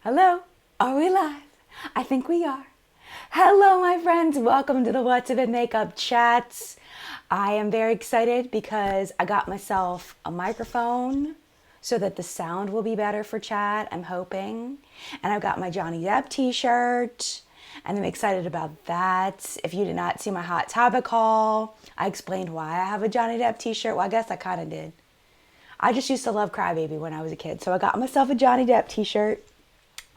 Hello, are we live? I think we are. Hello, my friends. Welcome to the What's Up in Makeup Chats. I am very excited because I got myself a microphone so that the sound will be better for chat, I'm hoping. And I've got my Johnny Depp t-shirt, and I'm excited about that. If you did not see my Hot Topic haul, I explained why I have a Johnny Depp t-shirt. Well, I guess I kind of did. I just used to love Crybaby when I was a kid, so I got myself a Johnny Depp t-shirt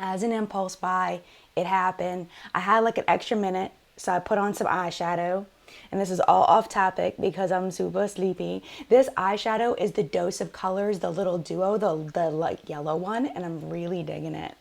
as an impulse buy. It happened. I had like an extra minute, so I put on some eyeshadow. And this is all off topic because I'm super sleepy. This eyeshadow is the Dose of Colors, the little duo, the like yellow one, and I'm really digging it.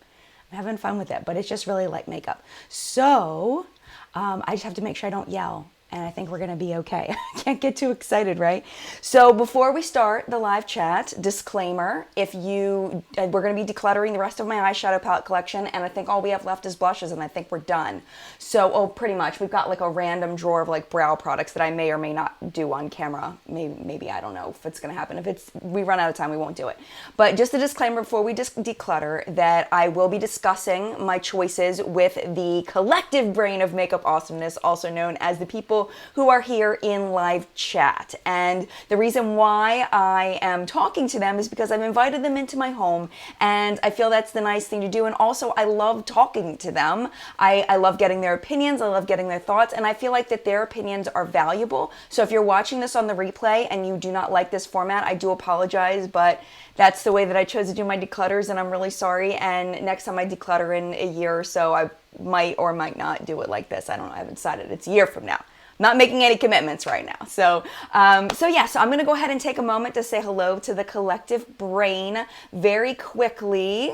I'm having fun with it, but it's just really like makeup. So I just have to make sure I don't yell. And I think we're gonna be okay. I can't get too excited, right? So before we start the live chat, disclaimer, we're gonna be decluttering the rest of my eyeshadow palette collection, and I think all we have left is blushes, and I think we're done. So, pretty much, we've got like a random drawer of like brow products that I may or may not do on camera. Maybe I don't know if it's gonna happen. If we run out of time, we won't do it. But just a disclaimer before we declutter that I will be discussing my choices with the collective brain of makeup awesomeness, also known as the people who are here in live chat. And the reason why I am talking to them is because I've invited them into my home, and I feel that's the nice thing to do. And also I love talking to them. I love getting their opinions. I love getting their thoughts, and I feel like that their opinions are valuable. So if you're watching this on the replay and you do not like this format, I do apologize, but that's the way that I chose to do my declutters, and I'm really sorry. And next time I declutter in a year or so, I might or might not do it like this. I don't know. I haven't decided. It's a year from now. Not making any commitments right now. So I'm going to go ahead and take a moment to say hello to the collective brain very quickly,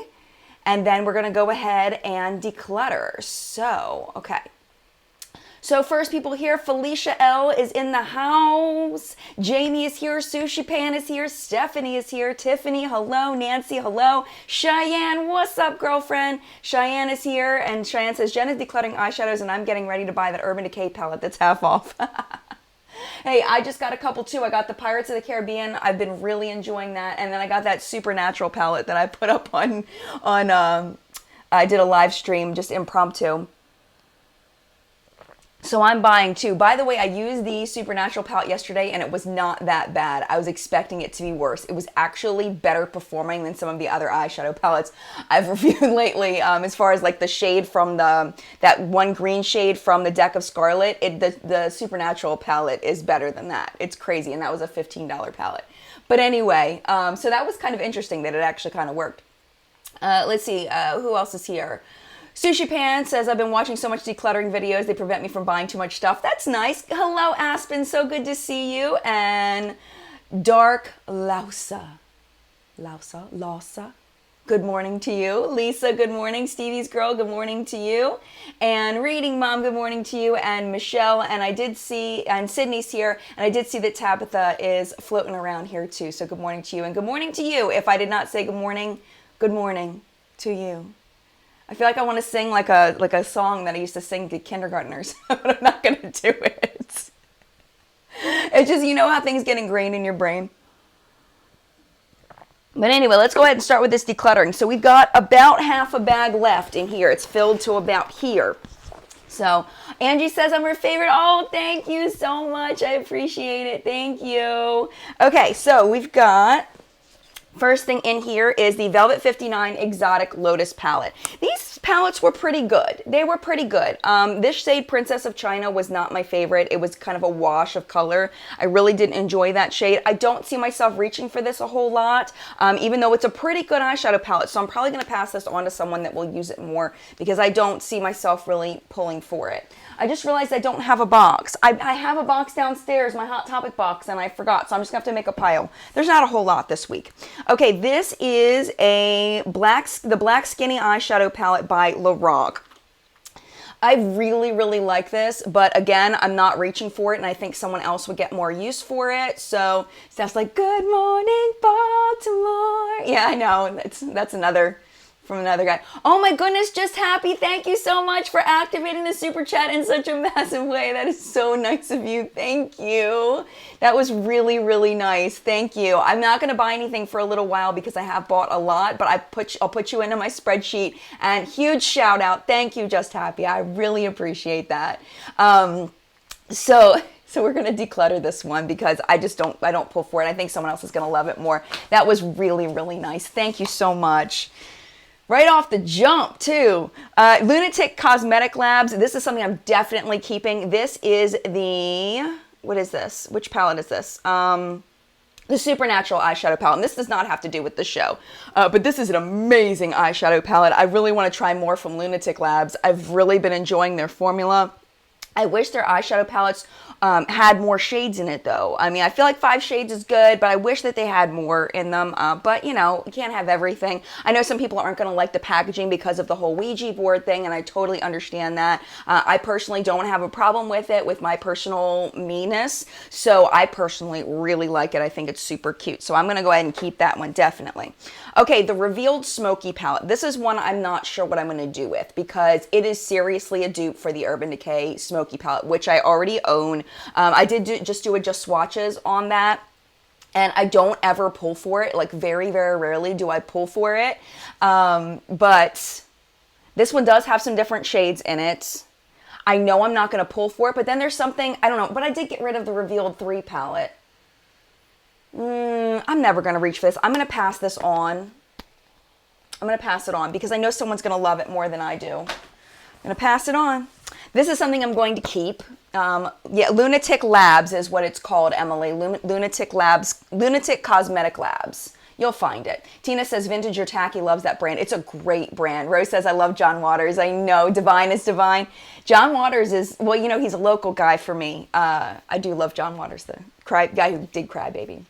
and then we're going to go ahead and declutter. So, okay. So first people here, Felicia L is in the house. Jamie is here. Sushi Pan is here. Stephanie is here. Tiffany, hello. Nancy, hello. Cheyenne, what's up, girlfriend? Cheyenne is here, and Cheyenne says, Jen is decluttering eyeshadows, and I'm getting ready to buy that Urban Decay palette that's half off. Hey, I just got a couple too. I got the Pirates of the Caribbean. I've been really enjoying that. And then I got that Supernatural palette that I put up on I did a live stream, just impromptu. So I'm buying two. By the way, I used the Supernatural palette yesterday, and it was not that bad. I was expecting it to be worse. It was actually better performing than some of the other eyeshadow palettes I've reviewed lately. As far as like the shade from that one green shade from the Deck of Scarlet, the Supernatural palette is better than that. It's crazy, and that was a $15 palette. But anyway, so that was kind of interesting that it actually kind of worked. Let's see, who else is here? Sushi Pan says, I've been watching so much decluttering videos, they prevent me from buying too much stuff. That's nice. Hello, Aspen. So good to see you. And Dark Lausa. Good morning to you. Lisa, good morning. Stevie's girl, good morning to you. And Reading Mom, good morning to you. And Michelle, and I did see, and Sydney's here, and I did see that Tabitha is floating around here too. So good morning to you. And good morning to you. If I did not say good morning to you. I feel like I want to sing like a song that I used to sing to kindergartners, but I'm not going to do it. It's just, you know how things get ingrained in your brain. But anyway, let's go ahead and start with this decluttering. So we've got about half a bag left in here. It's filled to about here. So Angie says, I'm her favorite. Oh, thank you so much. I appreciate it. Thank you. Okay, so we've got... First thing in here is the Velvet 59 Exotic Lotus palette. These palettes were pretty good. They were pretty good. This shade, Princess of China, was not my favorite. It was kind of a wash of color. I really didn't enjoy that shade. I don't see myself reaching for this a whole lot, even though it's a pretty good eyeshadow palette. So I'm probably going to pass this on to someone that will use it more because I don't see myself really pulling for it. I just realized I don't have a box. I have a box downstairs, my Hot Topic box, and I forgot, so I'm just going to have to make a pile. There's not a whole lot this week. Okay, this is the Black Skinny Eyeshadow Palette by Lorac. I really, really like this, but again, I'm not reaching for it, and I think someone else would get more use for it. So Steph's like, good morning, Baltimore. Yeah, I know. That's another from another guy. Oh my goodness, Just Happy, thank you so much for activating the super chat in such a massive way. That is so nice of you. Thank you. That was really, really nice. Thank you. I'm not going to buy anything for a little while because I have bought a lot, but I'll put you into my spreadsheet, and huge shout out. Thank you, Just Happy. I really appreciate that. So we're going to declutter this one because I don't pull for it. I think someone else is going to love it more. That was really, really nice. Thank you so much. Right off the jump, too. Lunatic Cosmetic Labs. This is something I'm definitely keeping. This is the, what is this? Which palette is this? The Supernatural eyeshadow palette. And this does not have to do with the show, but this is an amazing eyeshadow palette. I really want to try more from Lunatic Labs. I've really been enjoying their formula. I wish their eyeshadow palettes had more shades in it, though. I mean, I feel like 5 shades is good, but I wish that they had more in them. But, you know, you can't have everything. I know some people aren't going to like the packaging because of the whole Ouija board thing, and I totally understand that. I personally don't have a problem with it, with my personal meanness. So I personally really like it. I think it's super cute. So I'm going to go ahead and keep that one, definitely. Okay, the Revealed Smoky palette. This is one I'm not sure what I'm going to do with because it is seriously a dupe for the Urban Decay Smoky palette, which I already own. I did just do a just swatches on that, and I don't ever pull for it. Like very, very rarely do I pull for it. But this one does have some different shades in it. I know I'm not going to pull for it, but then there's something, I don't know, but I did get rid of the Revealed 3 palette. I'm never going to reach for this. I'm going to pass this on. I'm going to pass it on because I know someone's going to love it more than I do. I'm going to pass it on. This is something I'm going to keep. Yeah, Lunatic Labs is what it's called, Emily. Lunatic Labs, Lunatic Cosmetic Labs. You'll find it. Tina says, Vintage or Tacky, loves that brand. It's a great brand. Rose says, I love John Waters. I know, Divine is divine. John Waters is, well, you know, he's a local guy for me. I do love John Waters, the guy who did Cry Baby.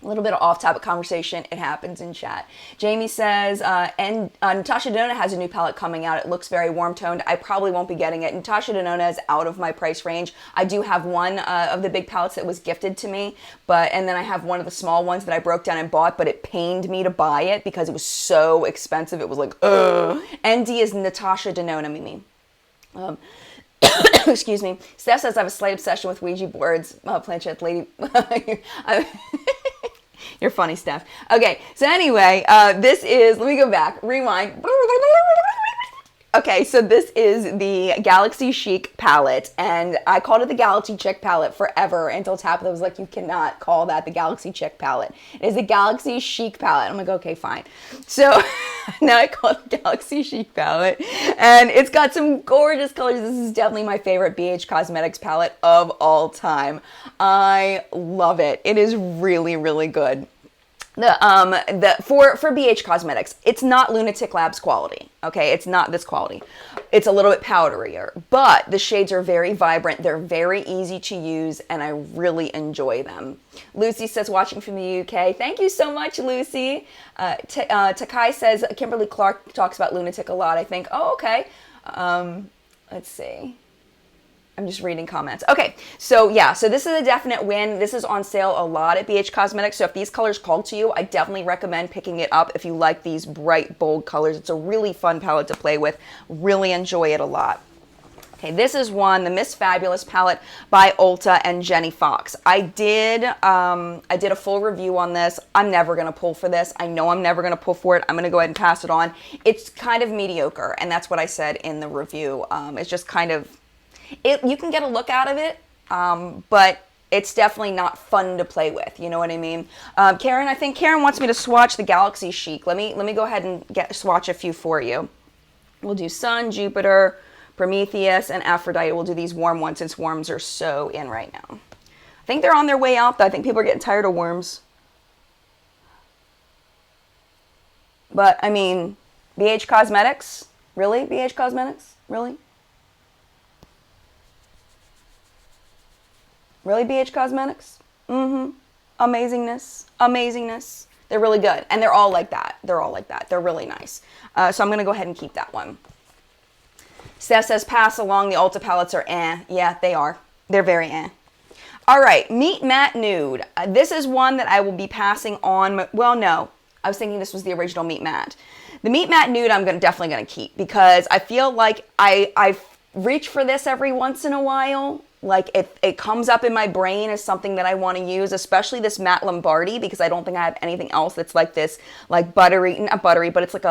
A little bit of off-topic conversation. It happens in chat. Jamie says, and Natasha Denona has a new palette coming out. It looks very warm-toned. I probably won't be getting it. Natasha Denona is out of my price range. I do have one of the big palettes that was gifted to me, and then I have one of the small ones that I broke down and bought, but it pained me to buy it because it was so expensive. It was like, ugh. ND is Natasha Denona, Mimi. Excuse me. Steph says, I have a slight obsession with Ouija boards. Planchette lady. You're funny, Steph. Okay, so anyway, this is, let me go back, rewind. Okay, so this is the Galaxy Chic palette, and I called it the Galaxy Chic palette forever until Tabitha was like, you cannot call that the Galaxy Chic palette. It is the Galaxy Chic palette. I'm like, okay, fine. So now I call it the Galaxy Chic palette, and it's got some gorgeous colors. This is definitely my favorite BH Cosmetics palette of all time. I love it. It is really, really good. For BH Cosmetics, it's not Lunatic Labs quality, okay? It's not this quality. It's a little bit powderier, but the shades are very vibrant. They're very easy to use, and I really enjoy them. Lucy says, watching from the UK. Thank you so much, Lucy. Takai says, Kimberly Clark talks about Lunatic a lot, I think. Oh, okay. Let's see. I'm just reading comments. Okay, so yeah, so this is a definite win. This is on sale a lot at BH Cosmetics, so if these colors call to you, I definitely recommend picking it up if you like these bright, bold colors. It's a really fun palette to play with. Really enjoy it a lot. Okay, this is one, the Miss Fabulous palette by Ulta and Jenny Fox. I did a full review on this. I'm never going to pull for this. I know I'm never going to pull for it. I'm going to go ahead and pass it on. It's kind of mediocre, and that's what I said in the review. It's just kind of... you can get a look out of it, but it's definitely not fun to play with. You know what I mean? Karen, I think Karen wants me to swatch the Galaxy Chic. Let me go ahead and swatch a few for you. We'll do Sun, Jupiter, Prometheus, and Aphrodite. We'll do these warm ones since worms are so in right now. I think they're on their way out, though. I think people are getting tired of worms. But, I mean, BH Cosmetics? Really? BH Cosmetics? Really? Really, BH Cosmetics? Amazingness. Amazingness. They're really good. And they're all like that. They're all like that. They're really nice. So I'm going to go ahead and keep that one. Steph says, pass along. The Ulta palettes are eh. Yeah, they are. They're very eh. All right. Meet Matte Nude. This is one that I will be passing on. Well, no. I was thinking this was the original Meat Matte. The Meat Matte Nude I'm definitely going to keep because I feel like I reach for this every once in a while. Like it comes up in my brain as something that I want to use, especially this Matte Lombardi, because I don't think I have anything else that's like this, like buttery, not buttery, but it's like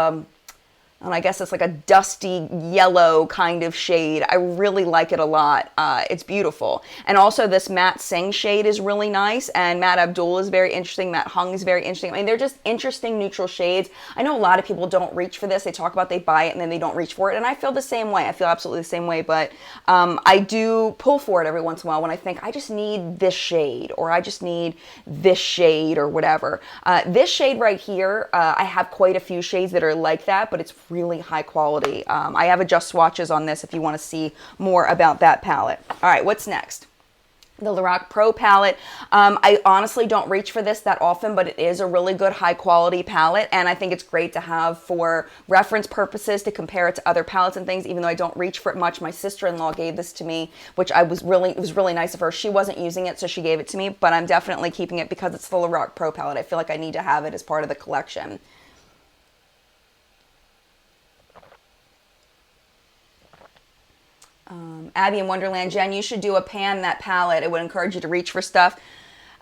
and I guess it's like a dusty yellow kind of shade. I really like it a lot. It's beautiful. And also this Matte Sing shade is really nice. And Matte Abdul is very interesting. Matte Hung is very interesting. I mean, they're just interesting neutral shades. I know a lot of people don't reach for this. They talk about they buy it and then they don't reach for it. And I feel the same way. I feel absolutely the same way. But I do pull for it every once in a while when I think I just need this shade or I just need this shade or whatever. This shade right here, I have quite a few shades that are like that, but it's really high quality. I have adjust swatches on this if you want to see more about that palette. All right, what's next? The Lorac Pro palette. I honestly don't reach for this that often, but it is a really good high quality palette, and I think it's great to have for reference purposes to compare it to other palettes and things, even though I don't reach for it much. My sister-in-law gave this to me, which it was really nice of her. She wasn't using it, so she gave it to me, but I'm definitely keeping it because it's the Lorac Pro palette. I feel like I need to have it as part of the collection. Abby in Wonderland, Jen, you should do a pan that palette. It would encourage you to reach for stuff.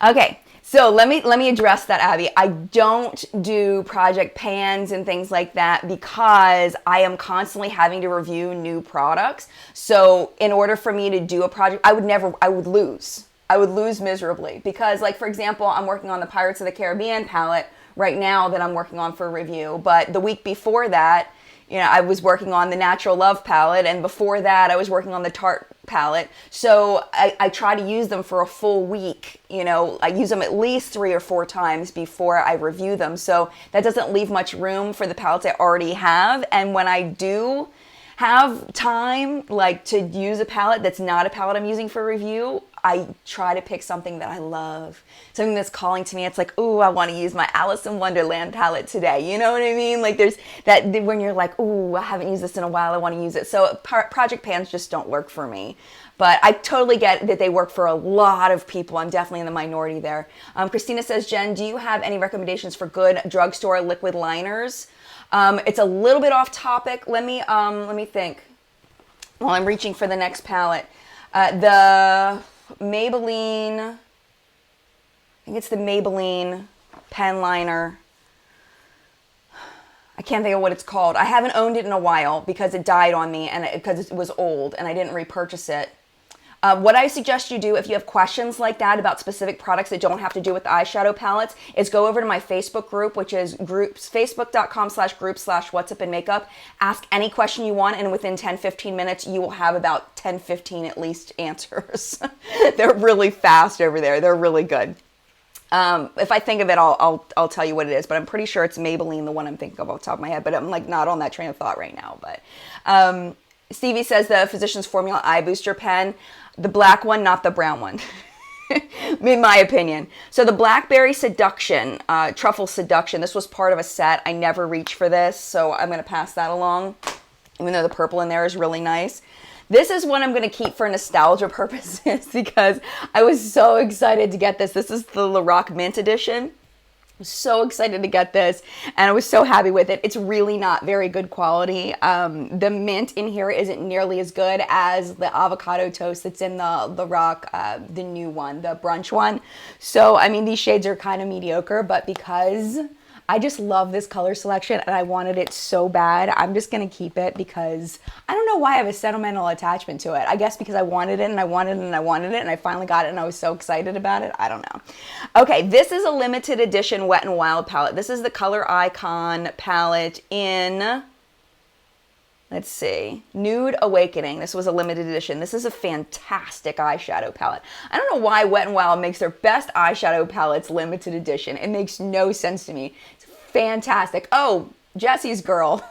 Okay, so let me address that, Abby. I don't do project pans and things like that because I am constantly having to review new products. So in order for me to do a project, I would lose. I would lose miserably because, like, for example, I'm working on the Pirates of the Caribbean palette right now that I'm working on for review. But the week before that, you know, I was working on the Natural Love palette, and before that, I was working on the Tarte palette. So I try to use them for a full week. You know, I use them at least 3 or 4 times before I review them. So that doesn't leave much room for the palettes I already have. And when I do have time, like, to use a palette that's not a palette I'm using for review, I try to pick something that I love, something that's calling to me. It's like, ooh, I want to use my Alice in Wonderland palette today. You know what I mean? Like, there's that when you're like, ooh, I haven't used this in a while, I want to use it. So project pans just don't work for me. But I totally get that they work for a lot of people. I'm definitely in the minority there. Christina says, Jen, do you have any recommendations for good drugstore liquid liners? It's a little bit off topic. Let me think. While I'm reaching for the next palette. The Maybelline, I think it's the Maybelline pen liner. I can't think of what it's called. I haven't owned it in a while because it died on me and because it was old and I didn't repurchase it. What I suggest you do if you have questions like that about specific products that don't have to do with the eyeshadow palettes is go over to my Facebook group, which is facebook.com/group/whatsupinmakeup. Ask any question you want, and within 10-15 minutes, you will have about 10-15 at least answers. They're really fast over there. They're really good. If I think of it, I'll tell you what it is, but I'm pretty sure it's Maybelline, the one I'm thinking of off the top of my head, but I'm like not on that train of thought right now. But Stevie says the Physicians Formula Eye Booster pen. The black one, not the brown one, in my opinion. So the Blackberry Seduction, Truffle Seduction, this was part of a set. I never reached for this, so I'm going to pass that along, even though the purple in there is really nice. This is one I'm going to keep for nostalgia purposes because I was so excited to get this. This is the Lorac Mint Edition. So excited to get this, and I was so happy with it. It's really not very good quality. The mint in here isn't nearly as good as the avocado toast that's in the Lorac, the new one, the brunch one. So, I mean, these shades are kind of mediocre, but because I just love this color selection and I wanted it so bad, I'm just going to keep it because I don't know why I have a sentimental attachment to it. I guess because I wanted it and I wanted it and I wanted it and I finally got it and I was so excited about it. I don't know. Okay, this is a limited edition Wet n Wild palette. This is the Color Icon palette in, let's see, Nude Awakening. This was a limited edition. This is a fantastic eyeshadow palette. I don't know why Wet n Wild makes their best eyeshadow palettes limited edition. It makes no sense to me. It's fantastic. Oh, Jessie's Girl.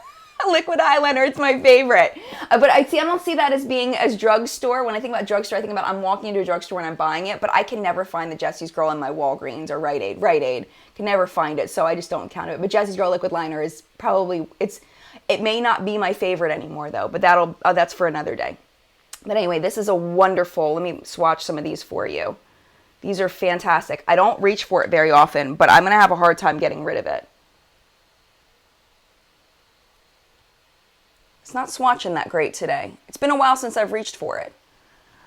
Liquid eyeliner, it's my favorite. But I don't see that as being as drugstore. When I think about drugstore, I think about I'm walking into a drugstore and I'm buying it, but I can never find the Jessie's Girl in my Walgreens or Rite Aid. Can never find it, so I just don't count it. But Jessie's Girl liquid liner is probably, it may not be my favorite anymore though, but that's for another day. But anyway, this is a wonderful, let me swatch some of these for you. These are fantastic. I don't reach for it very often, but I'm going to have a hard time getting rid of it. It's not swatching that great today. It's been a while since I've reached for it.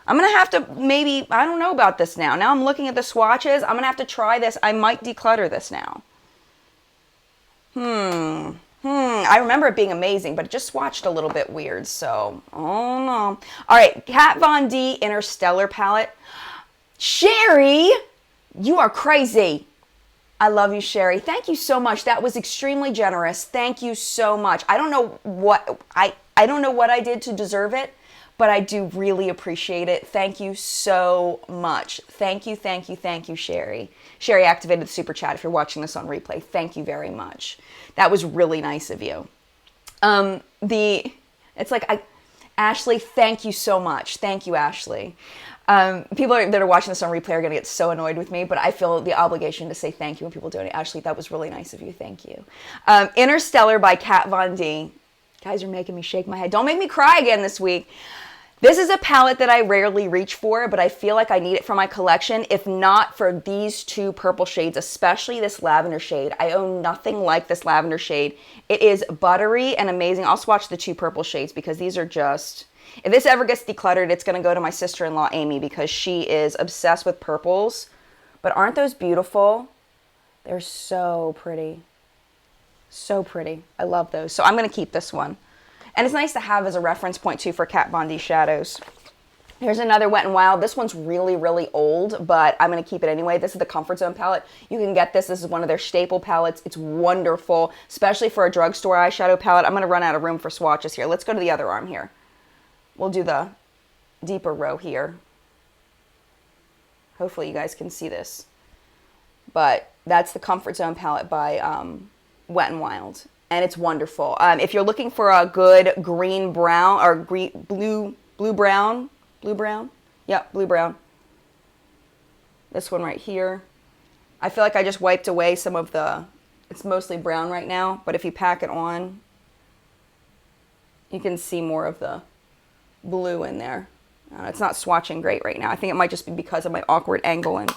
I'm going to have to maybe, I don't know about this now. Now I'm looking at the swatches. I'm going to have to try this. I might declutter this now. I remember it being amazing, but it just swatched a little bit weird, so, oh no. All right, Kat Von D Interstellar palette. Sherry, you are crazy. I love you, Sherry. Thank you so much. That was extremely generous. Thank you so much. I don't know what I don't know what I did to deserve it, but I do really appreciate it. Thank you so much. Thank you, thank you, thank you, Sherry. Sherry activated the super chat if you're watching this on replay. Thank you very much. That was really nice of you. Ashley, thank you so much. Thank you, Ashley. People that are watching this on replay are going to get so annoyed with me, but I feel the obligation to say thank you when people do it. Ashley, that was really nice of you. Thank you. Interstellar by Kat Von D. Guys are making me shake my head. Don't make me cry again this week. This is a palette that I rarely reach for, but I feel like I need it for my collection, if not for these two purple shades, especially this lavender shade. I own nothing like this lavender shade. It is buttery and amazing. I'll swatch the two purple shades because these are just... If this ever gets decluttered, it's going to go to my sister-in-law, Amy, because she is obsessed with purples. But aren't those beautiful? They're so pretty. So pretty. I love those. So I'm going to keep this one. And it's nice to have as a reference point, too, for Kat Von D shadows. Here's another Wet n Wild. This one's really, really old, but I'm going to keep it anyway. This is the Comfort Zone palette. You can get this. This is one of their staple palettes. It's wonderful, especially for a drugstore eyeshadow palette. I'm going to run out of room for swatches here. Let's go to the other arm here. We'll do the deeper row here. Hopefully you guys can see this. But that's the Comfort Zone palette by Wet n Wild. And it's wonderful. If you're looking for a good green brown or blue brown. Yep, blue brown. This one right here. I feel like I just wiped away some of the, it's mostly brown right now, but if you pack it on, you can see more of the blue in there. It's not swatching great right now. I think it might just be because of my awkward angle and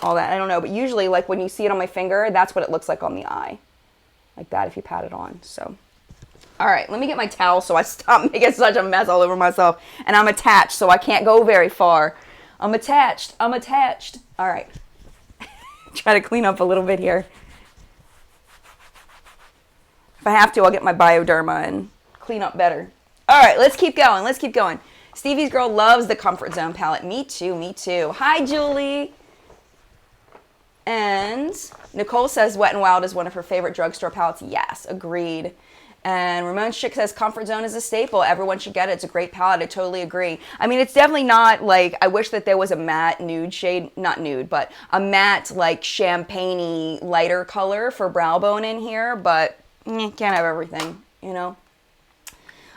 all that. I don't know, but usually like when you see it on my finger, that's what it looks like on the eye. Like that if you pat it on. So, all right, let me get my towel so I stop making such a mess all over myself. And I'm attached, so I can't go very far. I'm attached. I'm attached. All right. Try to clean up a little bit here. If I have to, I'll get my Bioderma and clean up better. All right, let's keep going. Let's keep going. Stevie's girl loves the Comfort Zone palette. Me too, me too. Hi, Julie. And Nicole says Wet n Wild is one of her favorite drugstore palettes. Yes, agreed. And Ramon Schick says Comfort Zone is a staple. Everyone should get it. It's a great palette. I totally agree. I mean, it's definitely not like, I wish that there was a matte nude shade, not nude, but a matte like champagne-y lighter color for brow bone in here, but can't have everything, you know?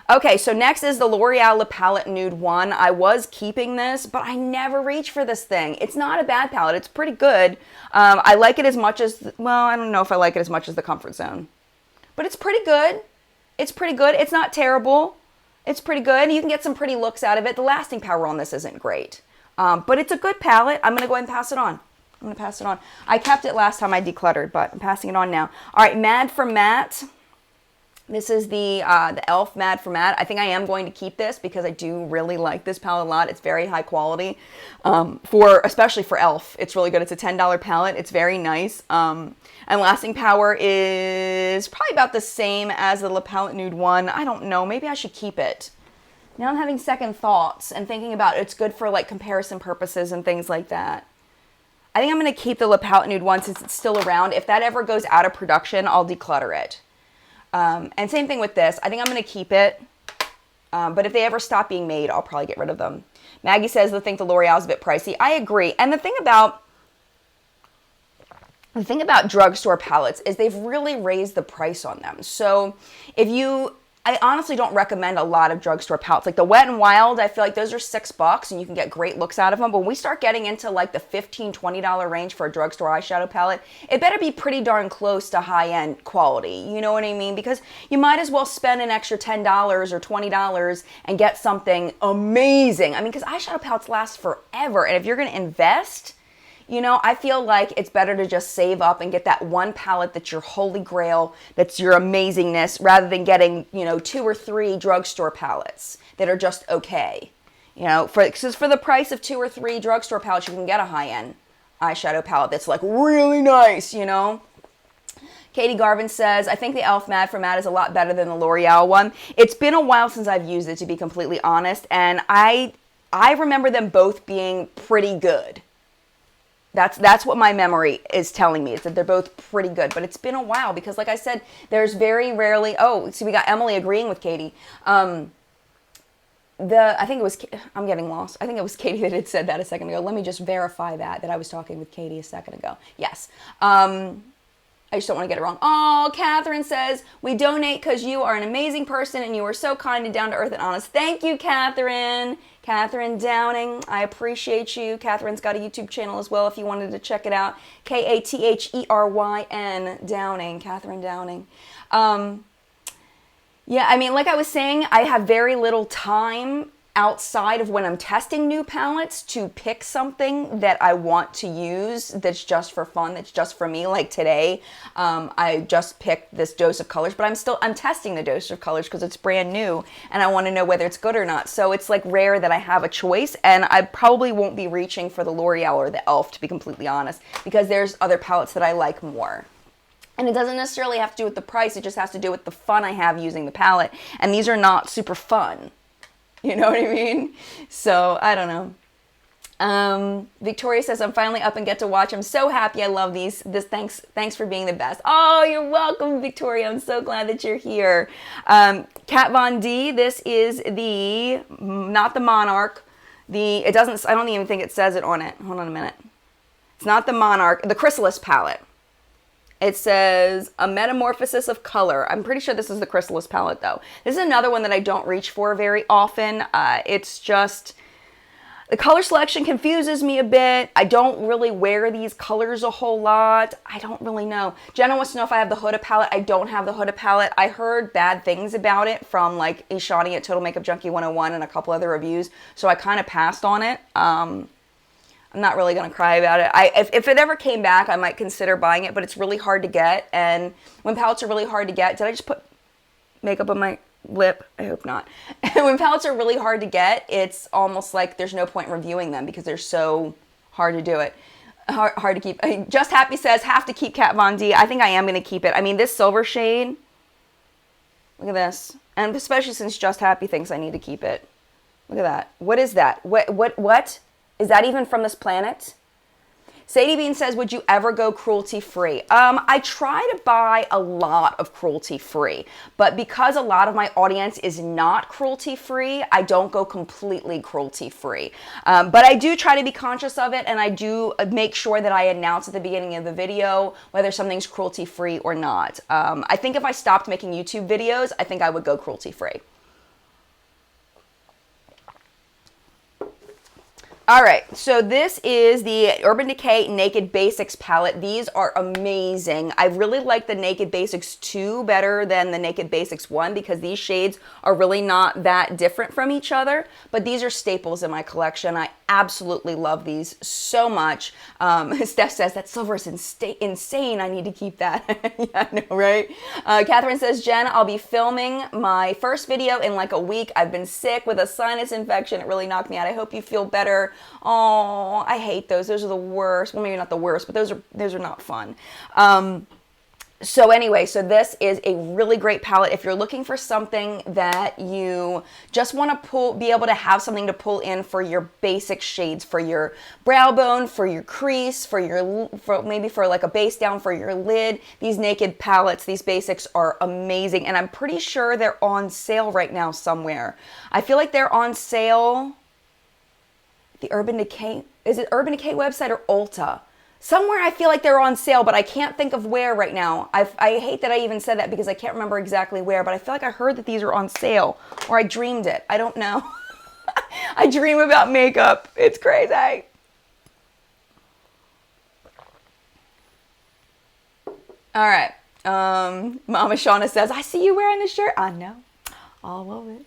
Okay, so next is the L'Oreal La Palette Nude 1. I was keeping this, but I never reach for this thing. It's not a bad palette. It's pretty good. I like it as much as, well, I don't know if I like it as much as the Comfort Zone. But it's pretty good. It's pretty good. It's not terrible. It's pretty good. You can get some pretty looks out of it. The lasting power on this isn't great. But it's a good palette. I'm going to go ahead and pass it on. I'm going to pass it on. I kept it last time I decluttered, but I'm passing it on now. All right, Mad for Matte. This is the e.l.f. Mad for Matte. I think I am going to keep this because I do really like this palette a lot. It's very high quality, especially for e.l.f. It's really good. It's a $10 palette. It's very nice. And lasting power is probably about the same as the La Palette Nude 1. I don't know. Maybe I should keep it. Now I'm having second thoughts and thinking about it's good for like comparison purposes and things like that. I think I'm going to keep the La Palette Nude 1 since it's still around. If that ever goes out of production, I'll declutter it. And same thing with this. I think I'm going to keep it. But if they ever stop being made, I'll probably get rid of them. Maggie says they think the L'Oreal is a bit pricey. I agree. And the thing about drugstore palettes is they've really raised the price on them. So I honestly don't recommend a lot of drugstore palettes. Like the Wet n Wild, I feel like those are $6 and you can get great looks out of them. But when we start getting into like the $15, $20 range for a drugstore eyeshadow palette, it better be pretty darn close to high-end quality. You know what I mean? Because you might as well spend an extra $10 or $20 and get something amazing. I mean, because eyeshadow palettes last forever. And if you're going to invest, You know, I feel like it's better to just save up and get that one palette that's your holy grail, that's your amazingness, rather than getting, you know, 2 or 3 drugstore palettes that are just okay. You know, because for the price of 2 or 3 drugstore palettes, you can get a high-end eyeshadow palette that's like really nice, you know. Katie Garvin says, I think the e.l.f. Matte for Matte is a lot better than the L'Oreal one. It's been a while since I've used it, to be completely honest, and I remember them both being pretty good. That's what my memory is telling me, is that they're both pretty good. But it's been a while because, like I said, there's very rarely... Oh, see, we got Emily agreeing with Katie. I think it was... I'm getting lost. I think it was Katie that had said that a second ago. Let me just verify that I was talking with Katie a second ago. Yes. I just don't want to get it wrong. Oh, Catherine says, we donate because you are an amazing person and you are so kind and down to earth and honest. Thank you, Catherine. Catherine Downing, I appreciate you. Catherine's got a YouTube channel as well if you wanted to check it out. Katheryn Downing, Catherine Downing. Yeah, I mean, like I was saying, I have very little time outside of when I'm testing new palettes to pick something that I want to use that's just for fun, that's just for me. Like today, I just picked this dose of colors, but I'm testing the dose of colors because it's brand new and I want to know whether it's good or not. So it's like rare that I have a choice, and I probably won't be reaching for the L'Oreal or the e.l.f., to be completely honest, because there's other palettes that I like more. And it doesn't necessarily have to do with the price, it just has to do with the fun I have using the palette, and these are not super fun. You know what I mean? So, I don't know. Victoria says, I'm finally up and get to watch. I'm so happy. I love these. Thanks for being the best. Oh, you're welcome, Victoria. I'm so glad that you're here. Kat Von D, this is not the Monarch. I don't even think it says it on it. Hold on a minute. It's not the Monarch, the Chrysalis palette. It says a metamorphosis of color. I'm pretty sure this is the Chrysalis palette though. This is another one that I don't reach for very often. It's just, the color selection confuses me a bit. I don't really wear these colors a whole lot. I don't really know. Jenna wants to know if I have the Huda palette. I don't have the Huda palette. I heard bad things about it from like Ishani at Total Makeup Junkie 101 and a couple other reviews. So I kind of passed on it. I'm not really going to cry about it. If it ever came back, I might consider buying it, but it's really hard to get. And when palettes are really hard to get, did I just put makeup on my lip? I hope not. When palettes are really hard to get, it's almost like there's no point in reviewing them because they're so hard to do it. Hard to keep. Just Happy says, have to keep Kat Von D. I think I am going to keep it. I mean, this silver shade, look at this. And especially since Just Happy thinks I need to keep it. Look at that. What is that? What? Is that even from this planet? Sadie Bean says, would you ever go cruelty-free? I try to buy a lot of cruelty-free, but because a lot of my audience is not cruelty-free, I don't go completely cruelty-free. But I do try to be conscious of it, and I do make sure that I announce at the beginning of the video whether something's cruelty-free or not. I think if I stopped making YouTube videos, I think I would go cruelty-free. All right, so this is the Urban Decay Naked Basics palette. These are amazing. I really like the Naked Basics 2 better than the Naked Basics 1 because these shades are really not that different from each other, but these are staples in my collection. I absolutely love these so much. Steph says, that silver is insane. I need to keep that. Yeah, I know, right? Catherine says, Jen, I'll be filming my first video in like a week. I've been sick with a sinus infection. It really knocked me out. I hope you feel better. Oh, I hate those. Those are the worst. Well, maybe not the worst, but those are not fun. So anyway, so this is a really great palette. If you're looking for something that you just want to be able to have something to pull in for your basic shades, for your brow bone, for your crease, maybe for like a base down for your lid, these Naked palettes, these basics are amazing. And I'm pretty sure they're on sale right now somewhere. I feel like they're on sale. The Urban Decay, is it Urban Decay website or Ulta? Somewhere I feel like they're on sale, but I can't think of where right now. I hate that I even said that because I can't remember exactly where, but I feel like I heard that these are on sale, or I dreamed it. I don't know. I dream about makeup. It's crazy. All right. Mama Shauna says, I see you wearing this shirt. I know. All of it.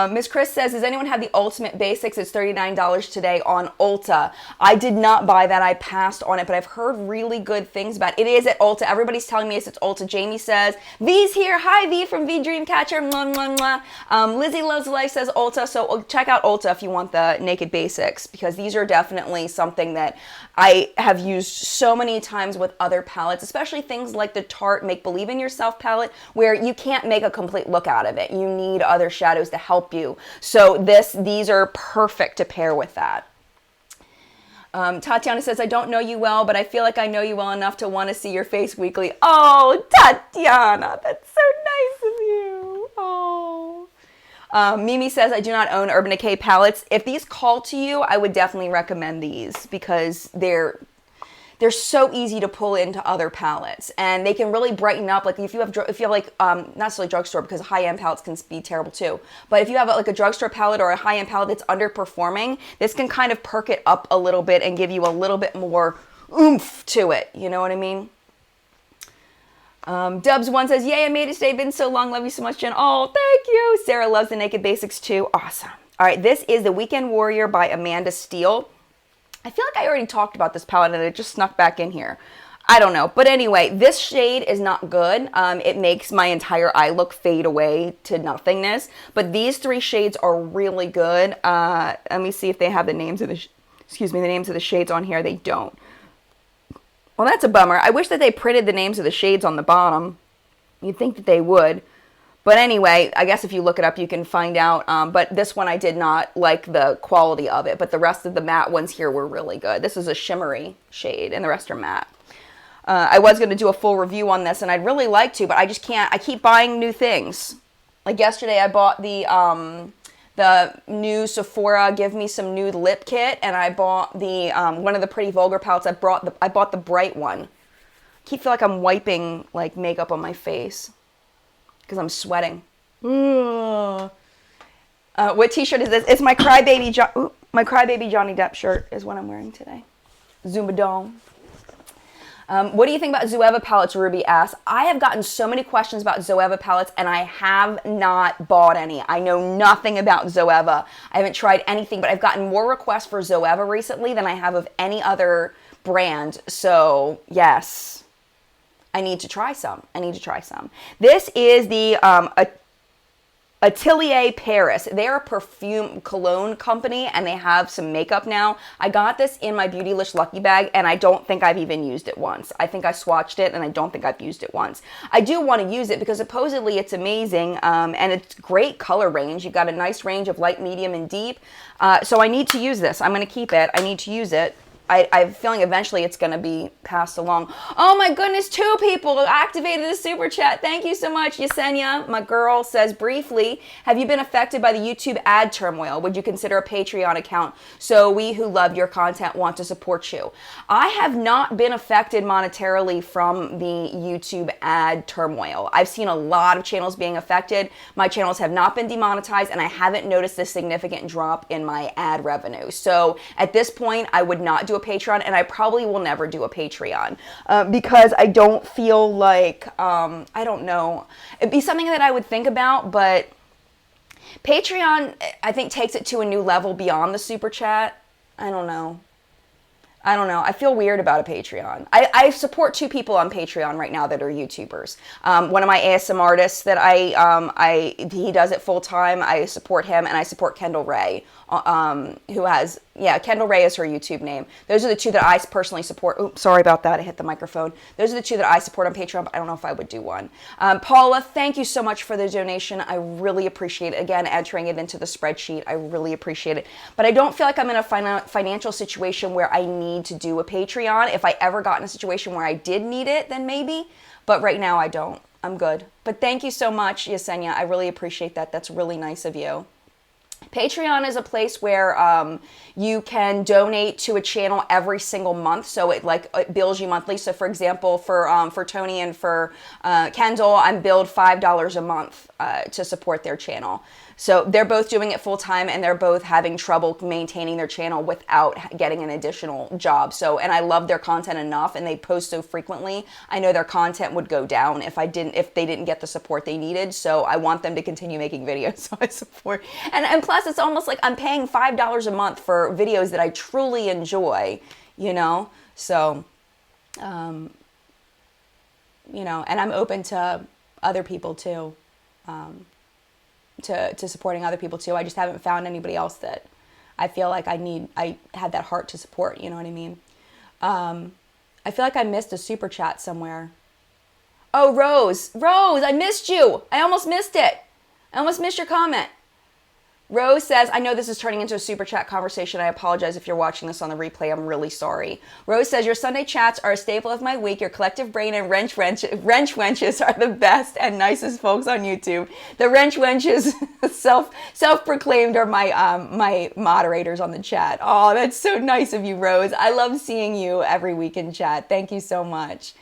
Miss Chris says, does anyone have the Ultimate Basics? It's $39 today on Ulta. I did not buy that. I passed on it, but I've heard really good things about it. It is at Ulta. Everybody's telling me it's at Ulta. Jamie says, V's here. Hi, V from V Dreamcatcher. Mwah, mwah, mwah. Lizzie Loves Life says Ulta. So check out Ulta if you want the Naked Basics, because these are definitely something that I have used so many times with other palettes, especially things like the Tarte Make Believe in Yourself palette, where you can't make a complete look out of it. You need other shadows to help you. So these are perfect to pair with that. Tatiana says, I don't know you well, but I feel like I know you well enough to want to see your face weekly. Oh, Tatiana, that's so nice of you. Oh. Mimi says, I do not own Urban Decay palettes. If these call to you, I would definitely recommend these because they're so easy to pull into other palettes, and they can really brighten up. Like if you have like not necessarily Drugstore, because high-end palettes can be terrible too. But if you have like a Drugstore palette or a high-end palette that's underperforming, this can kind of perk it up a little bit and give you a little bit more oomph to it. You know what I mean? Dubs1 says, yay, I made it today. Been so long. Love you so much, Jen. Oh, thank you. Sarah loves the Naked Basics too. Awesome. All right, this is the Weekend Warrior by Amanda Steele. I feel like I already talked about this palette and it just snuck back in here. I don't know. But anyway, this shade is not good. It makes my entire eye look fade away to nothingness. But these three shades are really good. Let me see if they have the names of the names of the shades on here. They don't. Well, that's a bummer. I wish that they printed the names of the shades on the bottom. You'd think that they would. But anyway, I guess if you look it up, you can find out. But this one, I did not like the quality of it. But the rest of the matte ones here were really good. This is a shimmery shade, and the rest are matte. I was going to do a full review on this, and I'd really like to, but I just can't. I keep buying new things. Like yesterday, I bought the new Sephora Give Me Some Nude Lip Kit, and I bought the one of the Pretty Vulgar palettes. I bought the bright one. I keep feeling like I'm wiping like makeup on my face because I'm sweating. What t-shirt is this? It's my Crybaby Johnny Depp shirt is what I'm wearing today. Zumba Dome. What do you think about Zoeva palettes, Ruby asks? I have gotten so many questions about Zoeva palettes, and I have not bought any. I know nothing about Zoeva. I haven't tried anything, but I've gotten more requests for Zoeva recently than I have of any other brand. So, yes, I need to try some. This is the Atelier Paris. They're a perfume cologne company, and they have some makeup now. I got this in my Beautylish Lucky Bag, and I don't think I've even used it once. I think I swatched it, and I don't think I've used it once. I do want to use it because supposedly it's amazing, and it's great color range. You've got a nice range of light, medium, and deep. So I need to use this. I'm going to keep it. I need to use it. I have a feeling eventually it's going to be passed along. Oh my goodness, 2 people activated the super chat. Thank you so much. Yesenia, my girl, says briefly, have you been affected by the YouTube ad turmoil? Would you consider a Patreon account so we who love your content want to support you? I have not been affected monetarily from the YouTube ad turmoil. I've seen a lot of channels being affected. My channels have not been demonetized, and I haven't noticed a significant drop in my ad revenue. So at this point, I would not do a Patreon, and I probably will never do a Patreon because I don't feel like, I don't know. It'd be something that I would think about, but Patreon, I think, takes it to a new level beyond the super chat. I don't know. I feel weird about a Patreon. I support 2 people on Patreon right now that are YouTubers. One of my ASM artists that he does it full time. I support him, and I support Kendall Ray, who has, Kendall Ray is her YouTube name. Those are the 2 that I personally support. Oops, sorry about that. I hit the microphone. Those are the 2 that I support on Patreon, but I don't know if I would do one. Paula, thank you so much for the donation. I really appreciate it. Again, entering it into the spreadsheet. I really appreciate it. But I don't feel like I'm in a financial situation where I need to do a Patreon. If I ever got in a situation where I did need it, then maybe. But right now I don't. I'm good. But thank you so much, Yesenia. I really appreciate that. That's really nice of you. Patreon is a place where you can donate to a channel every single month, so it bills you monthly. So for example, for Tony and for Kendall, I'm billed $5 a month to support their channel. So they're both doing it full time, and they're both having trouble maintaining their channel without getting an additional job. So, and I love their content enough, and they post so frequently. I know their content would go down if they didn't get the support they needed. So I want them to continue making videos. So I support, and plus it's almost like I'm paying $5 a month for videos that I truly enjoy, you know. So, you know, and I'm open to other people too. To supporting other people too. I just haven't found anybody else that I feel like I had that heart to support, you know what I mean? I feel like I missed a super chat somewhere. Oh, Rose, I missed you. I almost missed it. I almost missed your comment. Rose says, I know this is turning into a super chat conversation. I apologize if you're watching this on the replay. I'm really sorry. Rose says, your Sunday chats are a staple of my week. Your collective brain and wrench wenches are the best and nicest folks on YouTube. The wrench wenches, self-proclaimed, are my moderators on the chat. Oh, that's so nice of you, Rose. I love seeing you every week in chat. Thank you so much.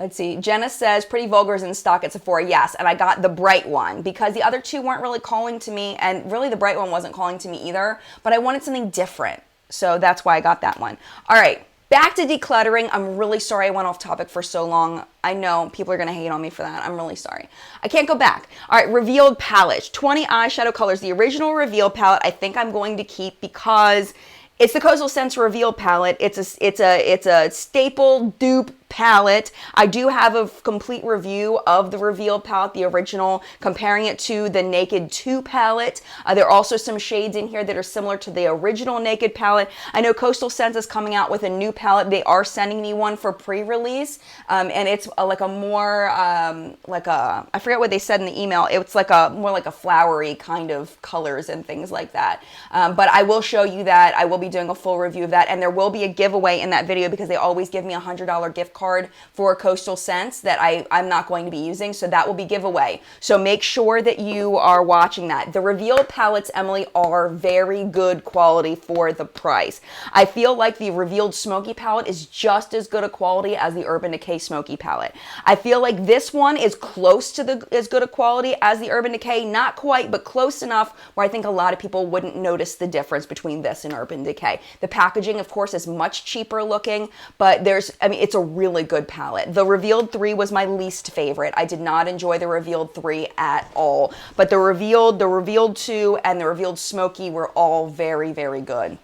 Let's see. Jenna says, Pretty Vulgar is in stock at Sephora. Yes, and I got the bright one because the other two weren't really calling to me, and really the bright one wasn't calling to me either, but I wanted something different. So that's why I got that one. All right, back to decluttering. I'm really sorry I went off topic for so long. I know people are going to hate on me for that. I'm really sorry. I can't go back. All right, revealed palette. 20 eyeshadow colors. The original reveal palette I think I'm going to keep because it's the Coastal Scents Reveal palette. It's a staple dupe palette. I do have a complete review of the Reveal palette, the original, comparing it to the Naked 2 palette. There are also some shades in here that are similar to the original Naked palette. I know Coastal Scents is coming out with a new palette. They are sending me one for pre-release, and it's like a more, I forget what they said in the email. It's like more like a flowery kind of colors and things like that. But I will show you that. I will be doing a full review of that, and there will be a giveaway in that video because they always give me a $100 gift card for Coastal Scents that I'm not going to be using, so that will be giveaway. So make sure that you are watching that. The Reveal palettes, Emily, are very good quality for the price. I feel like the Revealed Smoky palette is just as good a quality as the Urban Decay Smoky palette. I feel like this one is close to as good a quality as the Urban Decay, not quite, but close enough where I think a lot of people wouldn't notice the difference between this and Urban Decay. The packaging, of course, is much cheaper looking, but it's a really good palette. The Revealed 3 was my least favorite. I did not enjoy the Revealed 3 at all, but the Revealed 2 and the Revealed Smoky were all very, very good.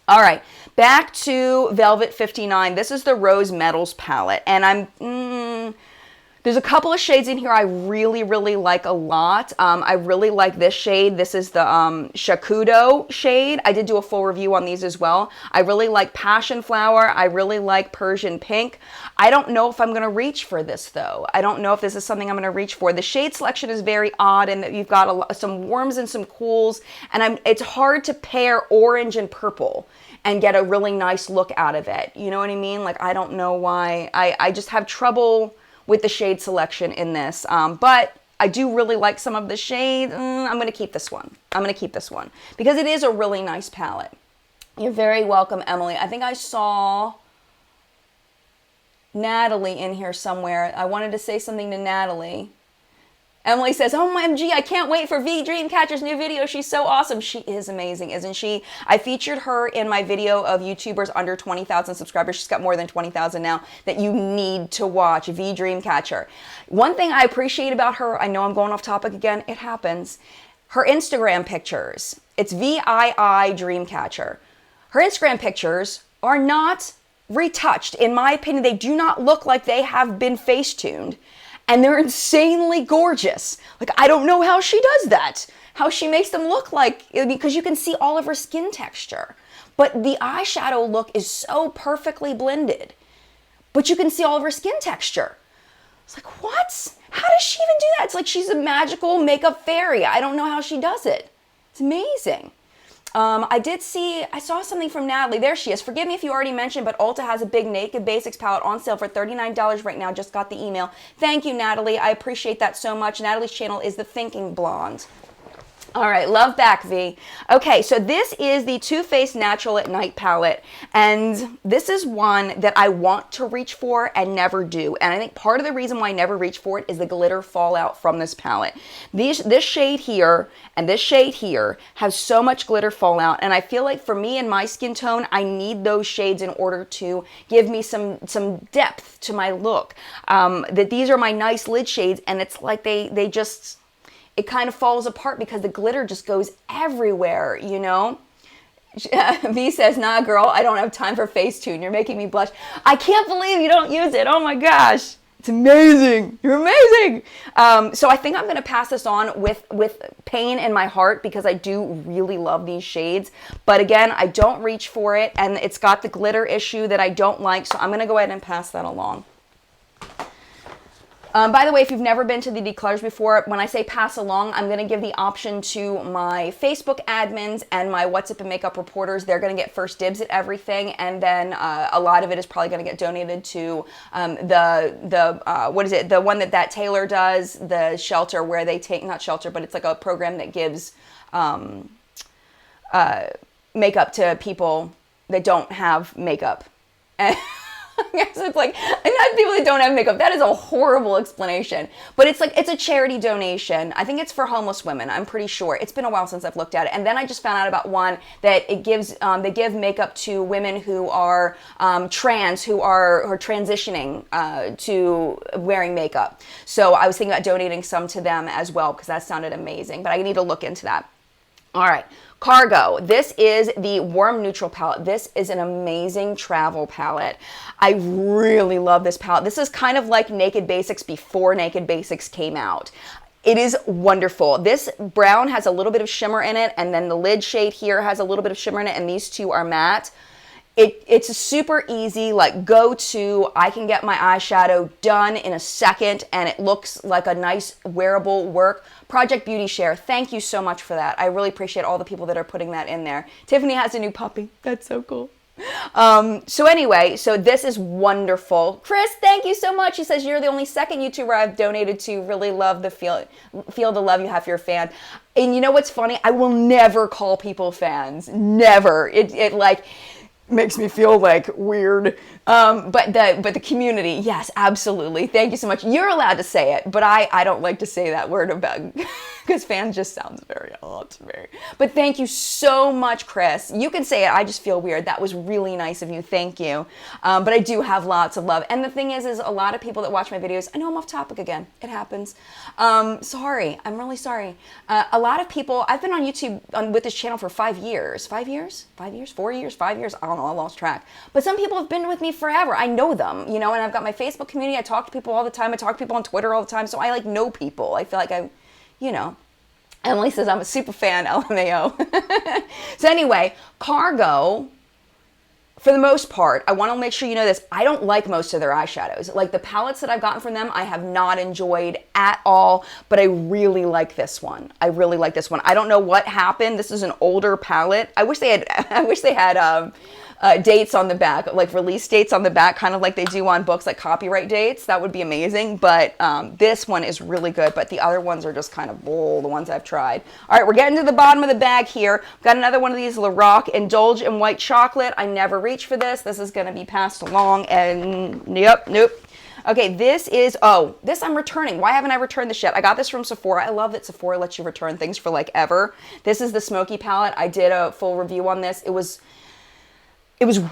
All right, back to Velvet 59. This is the Rose Metals palette, and there's a couple of shades in here I really, really like a lot. I really like this shade. This is the Shakudo shade. I did do a full review on these as well. I really like Passion Flower. I really like Persian Pink. I don't know if I'm going to reach for this, though. I don't know if this is something I'm going to reach for. The shade selection is very odd, and you've got some warms and some cools, and it's hard to pair orange and purple and get a really nice look out of it. You know what I mean? Like, I don't know why. I just have trouble with the shade selection in this, but I do really like some of the shades. I'm going to keep this one. I'm going to keep this one because it is a really nice palette. You're very welcome, Emily. I think I saw Natalie in here somewhere. I wanted to say something to Natalie. Emily says, OMG, I can't wait for V Dreamcatcher's new video. She's so awesome. She is amazing, isn't she? I featured her in my video of YouTubers under 20,000 subscribers. She's got more than 20,000 now that you need to watch, V Dreamcatcher. One thing I appreciate about her, I know I'm going off topic again, it happens, her Instagram pictures. It's VII Dreamcatcher. Her Instagram pictures are not retouched. In my opinion, they do not look like they have been face-tuned. And they're insanely gorgeous. Like, I don't know how she does that. How she makes them look like, because you can see all of her skin texture. But the eyeshadow look is so perfectly blended. But you can see all of her skin texture. It's like, what? How does she even do that? It's like she's a magical makeup fairy. I don't know how she does it. It's amazing. I saw something from Natalie. There she is. Forgive me if you already mentioned, but Ulta has a big Naked Basics palette on sale for $39 right now. Just got the email. Thank you, Natalie. I appreciate that so much. Natalie's channel is The Thinking Blonde. All right, love back, V. Okay, so this is the Too Faced Natural at Night palette, and this is one that I want to reach for and never do. And I think part of the reason why I never reach for it is the glitter fallout from this palette. This shade here and this shade here have so much glitter fallout, and I feel like for me and my skin tone, I need those shades in order to give me some depth to my look. That these are my nice lid shades, and it's like they just... it kind of falls apart because the glitter just goes everywhere, you know? V says, nah, girl, I don't have time for Facetune. You're making me blush. I can't believe you don't use it. Oh my gosh. It's amazing. You're amazing. So I think I'm going to pass this on with pain in my heart because I do really love these shades. But again, I don't reach for it, and it's got the glitter issue that I don't like. So I'm going to go ahead and pass that along. By the way, if you've never been to the Declutters before, when I say pass along, I'm going to give the option to my Facebook admins and my What's Up and Makeup reporters. They're going to get first dibs at everything, and then a lot of it is probably going to get donated to what is it? The one that Taylor does, the shelter where they take, not shelter, but it's like a program that gives makeup to people that don't have makeup. Yes, it's like, not people that don't have makeup. That is a horrible explanation. But it's like, it's a charity donation. I think it's for homeless women. I'm pretty sure. It's been a while since I've looked at it. And then I just found out about one that it gives, they give makeup to women who are trans, who are transitioning to wearing makeup. So I was thinking about donating some to them as well because that sounded amazing. But I need to look into that. All right. Cargo. This is the Warm Neutral palette. This is an amazing travel palette. I really love this palette. This is kind of like Naked Basics before Naked Basics came out. It is wonderful. This brown has a little bit of shimmer in it, and then the lid shade here has a little bit of shimmer in it, and these two are matte. It's a super easy, like, go-to. I can get my eyeshadow done in a second, and it looks like a nice wearable work. Project Beauty Share, thank you so much for that. I really appreciate all the people that are putting that in there. Tiffany has a new puppy. That's so cool. So anyway, so this is wonderful. Chris, thank you so much. He says, you're the only second YouTuber I've donated to. Really love the feel the love you have for your fan. And you know what's funny? I will never call people fans. Never. It like... makes me feel like weird. But the community, yes, absolutely. Thank you so much. You're allowed to say it, but I don't like to say that word about, because fans just sounds very odd. But thank you so much, Chris. You can say it. I just feel weird. That was really nice of you. Thank you. But I do have lots of love. And the thing is a lot of people that watch my videos, I know I'm off topic again. It happens. Sorry. I'm really sorry. A lot of people, I've been on YouTube with this channel for 5 years. 5 years? 5 years? 4 years? 5 years? I don't know. I lost track. But some people have been with me forever. I know them, you know, and I've got my Facebook community. I talk to people all the time. I talk to people on Twitter all the time. So I like know people. I feel like I, you know. Emily says I'm a super fan, LMAO. So anyway, Cargo, for the most part, I want to make sure you know this. I don't like most of their eyeshadows. Like the palettes that I've gotten from them, I have not enjoyed at all, but I really like this one. I really like this one. I don't know what happened. This is an older palette. I wish they had dates on the back, like release dates on the back, kind of like they do on books, like copyright dates. That would be amazing. But this one is really good. But the other ones are just kind of bull, the ones I've tried. All right, we're getting to the bottom of the bag here. Got another one of these Lorac Indulge in White Chocolate. I never reach for this. This is going to be passed along. And nope. Okay, this is, this I'm returning. Why haven't I returned this yet? I got this from Sephora. I love that Sephora lets you return things for like ever. This is the Smoky palette. I did a full review on this. It was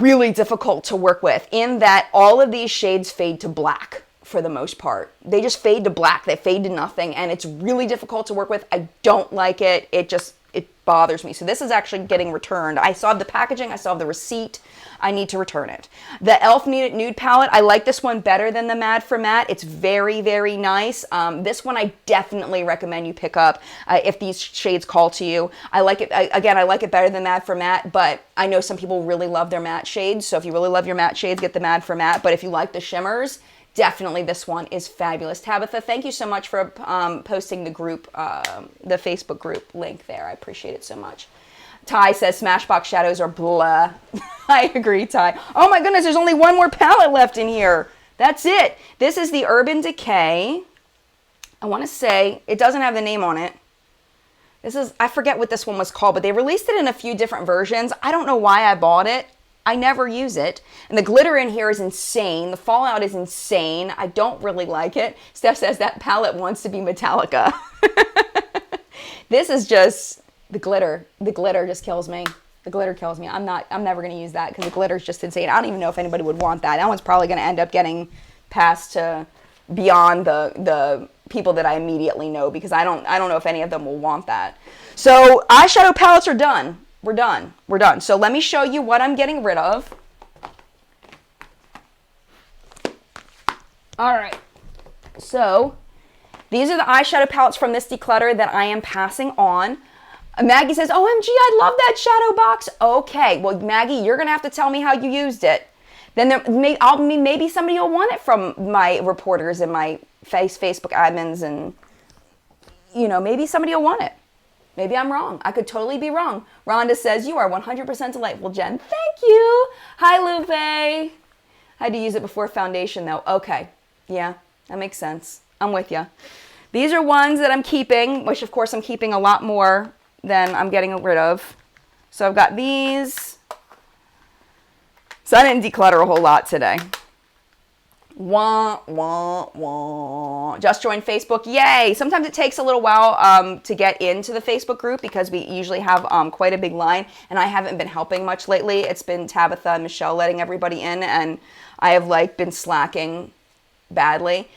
really difficult to work with in that all of these shades fade to black for the most part. They just fade to black. They fade to nothing, and it's really difficult to work with. I don't like it. It bothers me. So this is actually getting returned. I saw the packaging. I saw the receipt. I need to return it. The e.l.f. Nude Palette, I like this one better than the Mad for Matte. It's very, very nice. This one I definitely recommend you pick up if these shades call to you. I like it, again, I like it better than Mad for Matte, but I know some people really love their matte shades. So if you really love your matte shades, get the Mad for Matte. But if you like the shimmers, definitely this one is fabulous. Tabitha, thank you so much for posting the group, the Facebook group link there. I appreciate it so much. Ty says Smashbox shadows are blah. I agree, Ty. Oh my goodness, there's only one more palette left in here. That's it. This is the Urban Decay. I want to say, it doesn't have the name on it. This is, I forget what this one was called, but they released it in a few different versions. I don't know why I bought it. I never use it. And the glitter in here is insane. The fallout is insane. I don't really like it. Steph says that palette wants to be Metallica. This is just the glitter. The glitter just kills me. The glitter kills me. I'm never going to use that because the glitter is just insane. I don't even know if anybody would want that. That one's probably going to end up getting passed to beyond the people that I immediately know, because I don't know if any of them will want that. So eyeshadow palettes are done. We're done. We're done. So let me show you what I'm getting rid of. All right. So these are the eyeshadow palettes from this declutter that I am passing on. Maggie says, OMG, I love that shadow box. Okay, well, Maggie, you're going to have to tell me how you used it. Then maybe somebody will want it from my reporters and my Facebook admins, and, you know, maybe somebody will want it. Maybe I'm wrong. I could totally be wrong. Rhonda says, you are 100% delightful, Jen. Thank you. Hi, Lupe. I had to use it before foundation, though. Okay. Yeah, that makes sense. I'm with you. These are ones that I'm keeping, which, of course, I'm keeping a lot more than I'm getting rid of. So I've got these. So I didn't declutter a whole lot today. Wah, wah, wah. Just joined Facebook. Yay. Sometimes it takes a little while to get into the Facebook group because we usually have quite a big line, and I haven't been helping much lately. It's been Tabitha and Michelle letting everybody in, and I have been slacking badly.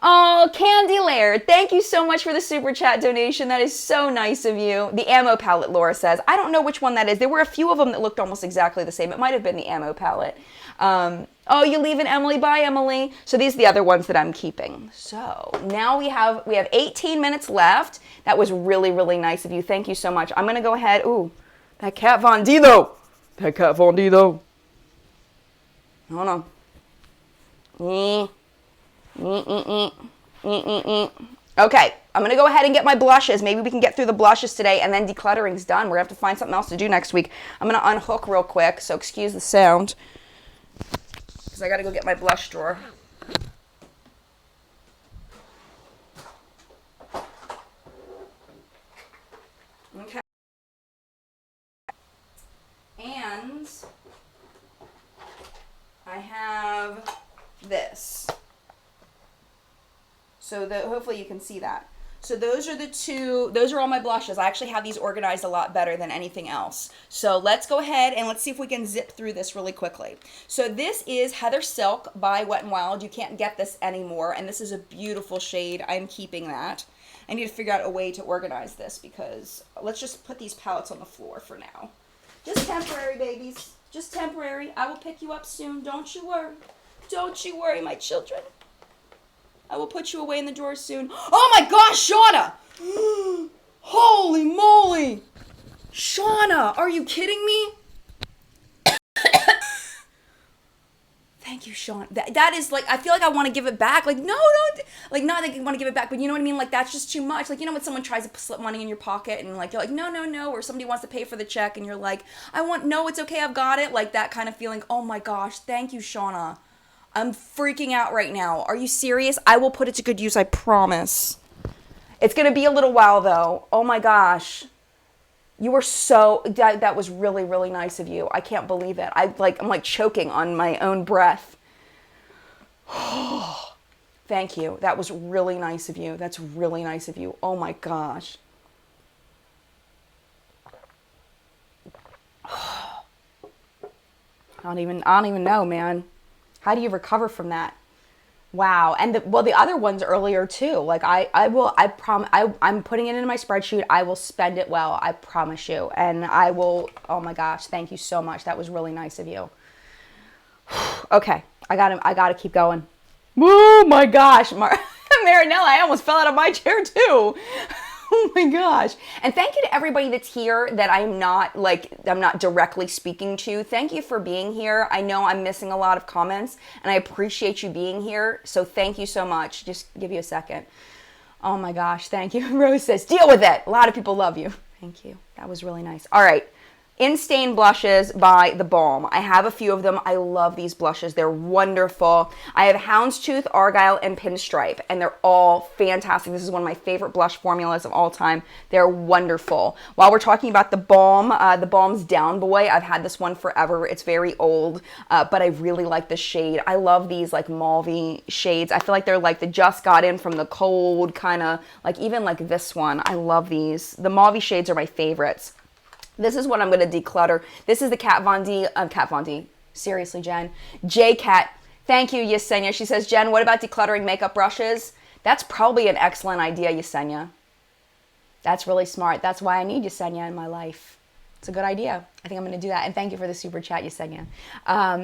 Oh, Candy Laird, thank you so much for the super chat donation. That is so nice of you. The ammo palette, Laura says. I don't know which one that is. There were a few of them that looked almost exactly the same. It might have been the ammo palette. Oh, you leaving Emily? Bye, Emily. So these are the other ones that I'm keeping. So now we have 18 minutes left. That was really, really nice of you. Thank you so much. I'm going to go ahead. Ooh, that Kat Von D, though. That Kat Von D, though. Hold on. Okay, I'm going to go ahead and get my blushes. Maybe we can get through the blushes today, and then decluttering's done. We're going to have to find something else to do next week. I'm going to unhook real quick, so excuse the sound, because I got to go get my blush drawer. Okay. And I have this. So hopefully you can see that. So those are all my blushes. I actually have these organized a lot better than anything else. So let's go ahead and let's see if we can zip through this really quickly. So this is Heather Silk by Wet n Wild. You can't get this anymore, and this is a beautiful shade. I'm keeping that. I need to figure out a way to organize this, because let's just put these palettes on the floor for now. Just temporary, babies. Just temporary. I will pick you up soon. Don't you worry. Don't you worry, my children. I will put you away in the drawer soon. Oh my gosh, Shauna! Holy moly! Shauna, are you kidding me? Thank you, Shauna. That is I feel like I want to give it back. No, not that I want to give it back, but you know what I mean? That's just too much. You know when someone tries to slip money in your pocket and you're like, no, or somebody wants to pay for the check and you're like, no, it's okay, I've got it. That kind of feeling. Oh my gosh, thank you, Shauna. I'm freaking out right now. Are you serious? I will put it to good use, I promise. It's going to be a little while, though. Oh, my gosh. You were so... That was really, really nice of you. I can't believe it. I'm choking on my own breath. Thank you. That was really nice of you. That's really nice of you. Oh, my gosh. I don't even know, man. How do you recover from that? Wow. And the other ones earlier too. I'm putting it into my spreadsheet. I will spend it well. I promise you. And I will, oh my gosh, thank you so much. That was really nice of you. Okay. I gotta keep going. Oh my gosh. Marinella, I almost fell out of my chair too. Oh my gosh. And thank you to everybody that's here that I'm not directly speaking to. Thank you for being here. I know I'm missing a lot of comments, and I appreciate you being here. So thank you so much. Just give you a second. Oh my gosh. Thank you. Rose says, deal with it. A lot of people love you. Thank you. That was really nice. All right. In Stain blushes by The Balm. I have a few of them. I love these blushes. They're wonderful. I have Houndstooth, Argyle, and Pinstripe, and they're all fantastic. This is one of my favorite blush formulas of all time. They're wonderful. While we're talking about The Balm, The Balm's Down Boy. I've had this one forever. It's very old, but I really like the shade. I love these like mauve shades. I feel like they're like the just got in from the cold kind of, like even like this one. I love these. The mauve shades are my favorites. This is what I'm going to declutter. This is the Kat Von D. Seriously, Jen. J-Cat. Thank you, Yesenia. She says, Jen, what about decluttering makeup brushes? That's probably an excellent idea, Yesenia. That's really smart. That's why I need Yesenia in my life. It's a good idea. I think I'm going to do that. And thank you for the super chat, Yesenia.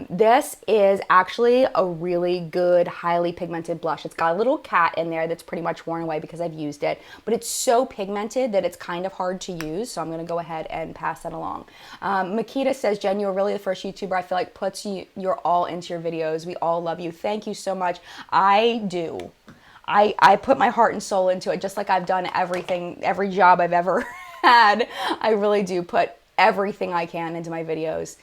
This is actually a really good, highly pigmented blush. It's got a little cat in there that's pretty much worn away because I've used it. But it's so pigmented that it's kind of hard to use. So I'm going to go ahead and pass that along. Makita says, Jen, you are really the first YouTuber I feel like puts your all into your videos. We all love you. Thank you so much. I do. I put my heart and soul into it, just like I've done everything, every job I've ever had. I really do put everything I can into my videos.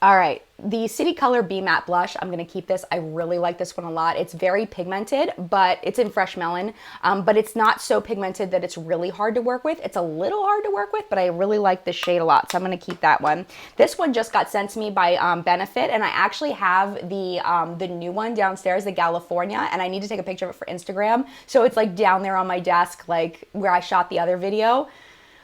All right, the City Color Be Matte Blush, I'm gonna keep this. I really like this one a lot. It's very pigmented, but it's in Fresh Melon, but it's not so pigmented that it's really hard to work with. It's a little hard to work with, but I really like this shade a lot, so I'm gonna keep that one. This one just got sent to me by Benefit, and I actually have the new one downstairs, the California, and I need to take a picture of it for Instagram, so it's like down there on my desk, like where I shot the other video.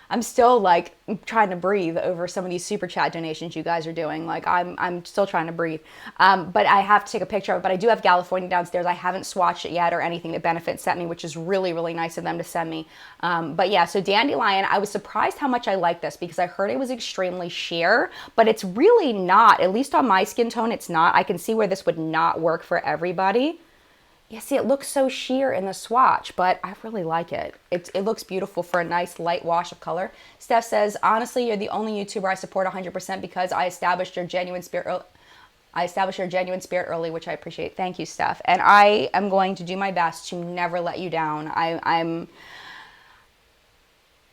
I'm still like trying to breathe over some of these super chat donations you guys are doing. Like I'm still trying to breathe. But I have to take a picture of it. But I do have California downstairs. I haven't swatched it yet or anything that Benefit sent me, which is really, really nice of them to send me. But yeah, so Dandelion, I was surprised how much I like this because I heard it was extremely sheer, but it's really not. At least on my skin tone, it's not. I can see where this would not work for everybody. Yeah, see, it looks so sheer in the swatch, but I really like it. It looks beautiful for a nice light wash of color. Steph says, honestly, you're the only YouTuber I support 100% because I established your genuine spirit early, which I appreciate. Thank you, Steph. And I am going to do my best to never let you down.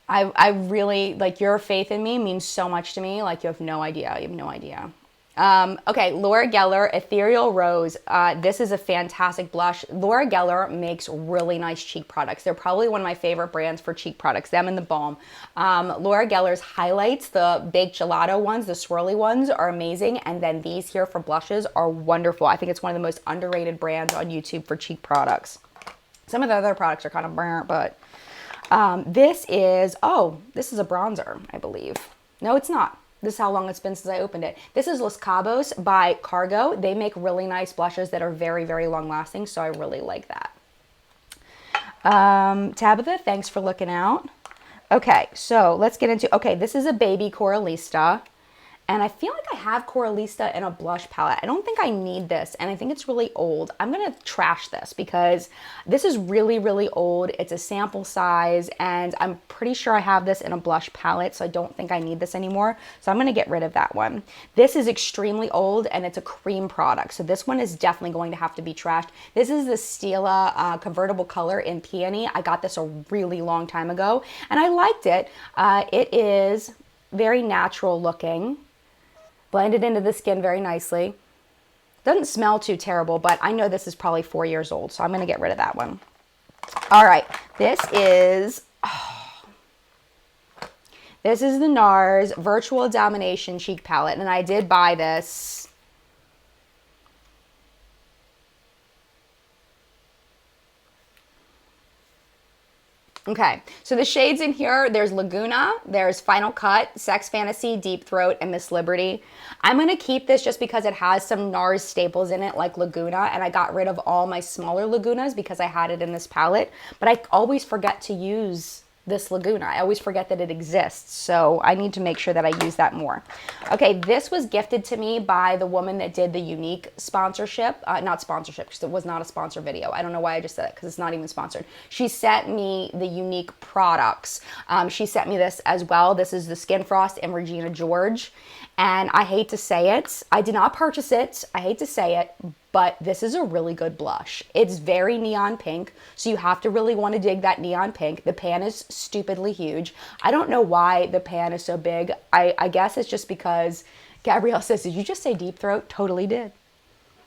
I really, like, your faith in me means so much to me. Like, you have no idea. You have no idea. Okay, Laura Geller, Ethereal Rose. This is a fantastic blush. Laura Geller makes really nice cheek products. They're probably one of my favorite brands for cheek products, them and The Balm. Laura Geller's highlights, the baked gelato ones, the swirly ones are amazing. And then these here for blushes are wonderful. I think it's one of the most underrated brands on YouTube for cheek products. Some of the other products are kind of burnt, but this is a bronzer, I believe. No, it's not. This is how long it's been since I opened it. This is Los Cabos by Cargo. They make really nice blushes that are very, very long lasting, so I really like that. Tabitha, thanks for looking out. Okay, so let's get into, this is a baby Coralista. And I feel like I have Coralista in a blush palette. I don't think I need this, and I think it's really old. I'm gonna trash this because this is really, really old. It's a sample size, and I'm pretty sure I have this in a blush palette, so I don't think I need this anymore. So I'm gonna get rid of that one. This is extremely old, and it's a cream product, so this one is definitely going to have to be trashed. This is the Stila Convertible Color in Peony. I got this a really long time ago, and I liked it. It is very natural looking. Blended into the skin very nicely. Doesn't smell too terrible, but I know this is probably 4 years old, so I'm gonna get rid of that one. All right, this is the Nars Virtual Domination Cheek Palette, and I did buy this. Okay, so the shades in here, there's Laguna, there's Final Cut, Sex Fantasy, Deep Throat, and Miss Liberty. I'm going to keep this just because it has some Nars staples in it like Laguna, and I got rid of all my smaller Lagunas because I had it in this palette, but I always forget to use this Laguna. I always forget that it exists, so I need to make sure that I use that more. Okay, this was gifted to me by the woman that did the Unique sponsorship. Not sponsorship, because it was not a sponsor video. I don't know why I just said it, because it's not even sponsored. She sent me the Unique products. She sent me this as well. This is the Skin Frost and Regina George, and I hate to say it. I did not purchase it. I hate to say it, but this is a really good blush. It's very neon pink, so you have to really want to dig that neon pink. The pan is stupidly huge. I don't know why the pan is so big. I guess it's just because Gabrielle says, did you just say deep throat? Totally did.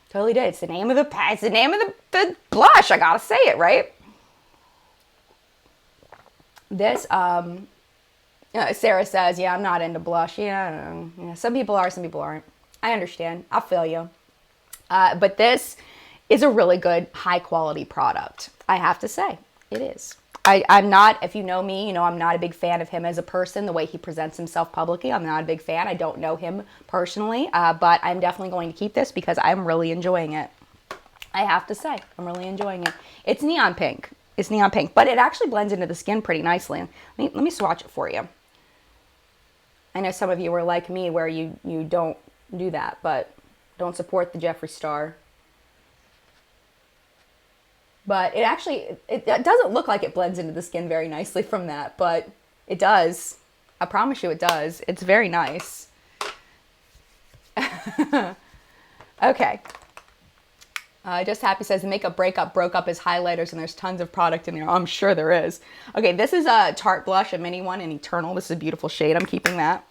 Totally did. It's the name of the pan. It's the name of the blush. I gotta say it, right? This, Sarah says, yeah, I'm not into blush. Yeah, I don't know. Yeah, some people are, some people aren't. I understand. I'll feel you. But this is a really good, high quality product. I have to say, it is. I'm not, if you know me, you know I'm not a big fan of him as a person, the way he presents himself publicly. I'm not a big fan. I don't know him personally, but I'm definitely going to keep this because I'm really enjoying it. I have to say, I'm really enjoying it. It's neon pink. It's neon pink, but it actually blends into the skin pretty nicely. Let me swatch it for you. I know some of you are like me where you don't do that, but don't support the Jeffree Star. But it actually, it doesn't look like it blends into the skin very nicely from that, but it does. I promise you it does. It's very nice. Okay. Just Happy says, the makeup breakup broke up his highlighters and there's tons of product in there. I'm sure there is. Okay, this is a Tarte blush, a mini one in Eternal. This is a beautiful shade. I'm keeping that.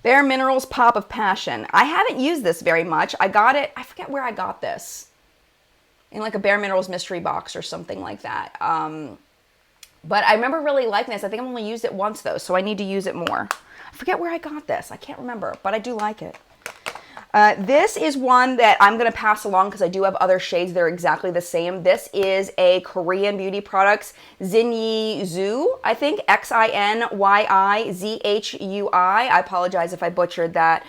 Bare Minerals Pop of Passion. I haven't used this very much. I got it, I forget where I got this. In like a Bare Minerals mystery box or something like that. But I remember really liking this. I think I've only used it once though, so I need to use it more. I forget where I got this. I can't remember, but I do like it. This is one that I'm going to pass along because I do have other shades that are exactly the same. This is a Korean beauty products, Xinyi Zhu, I think, Xinyi-Zhui. I apologize if I butchered that.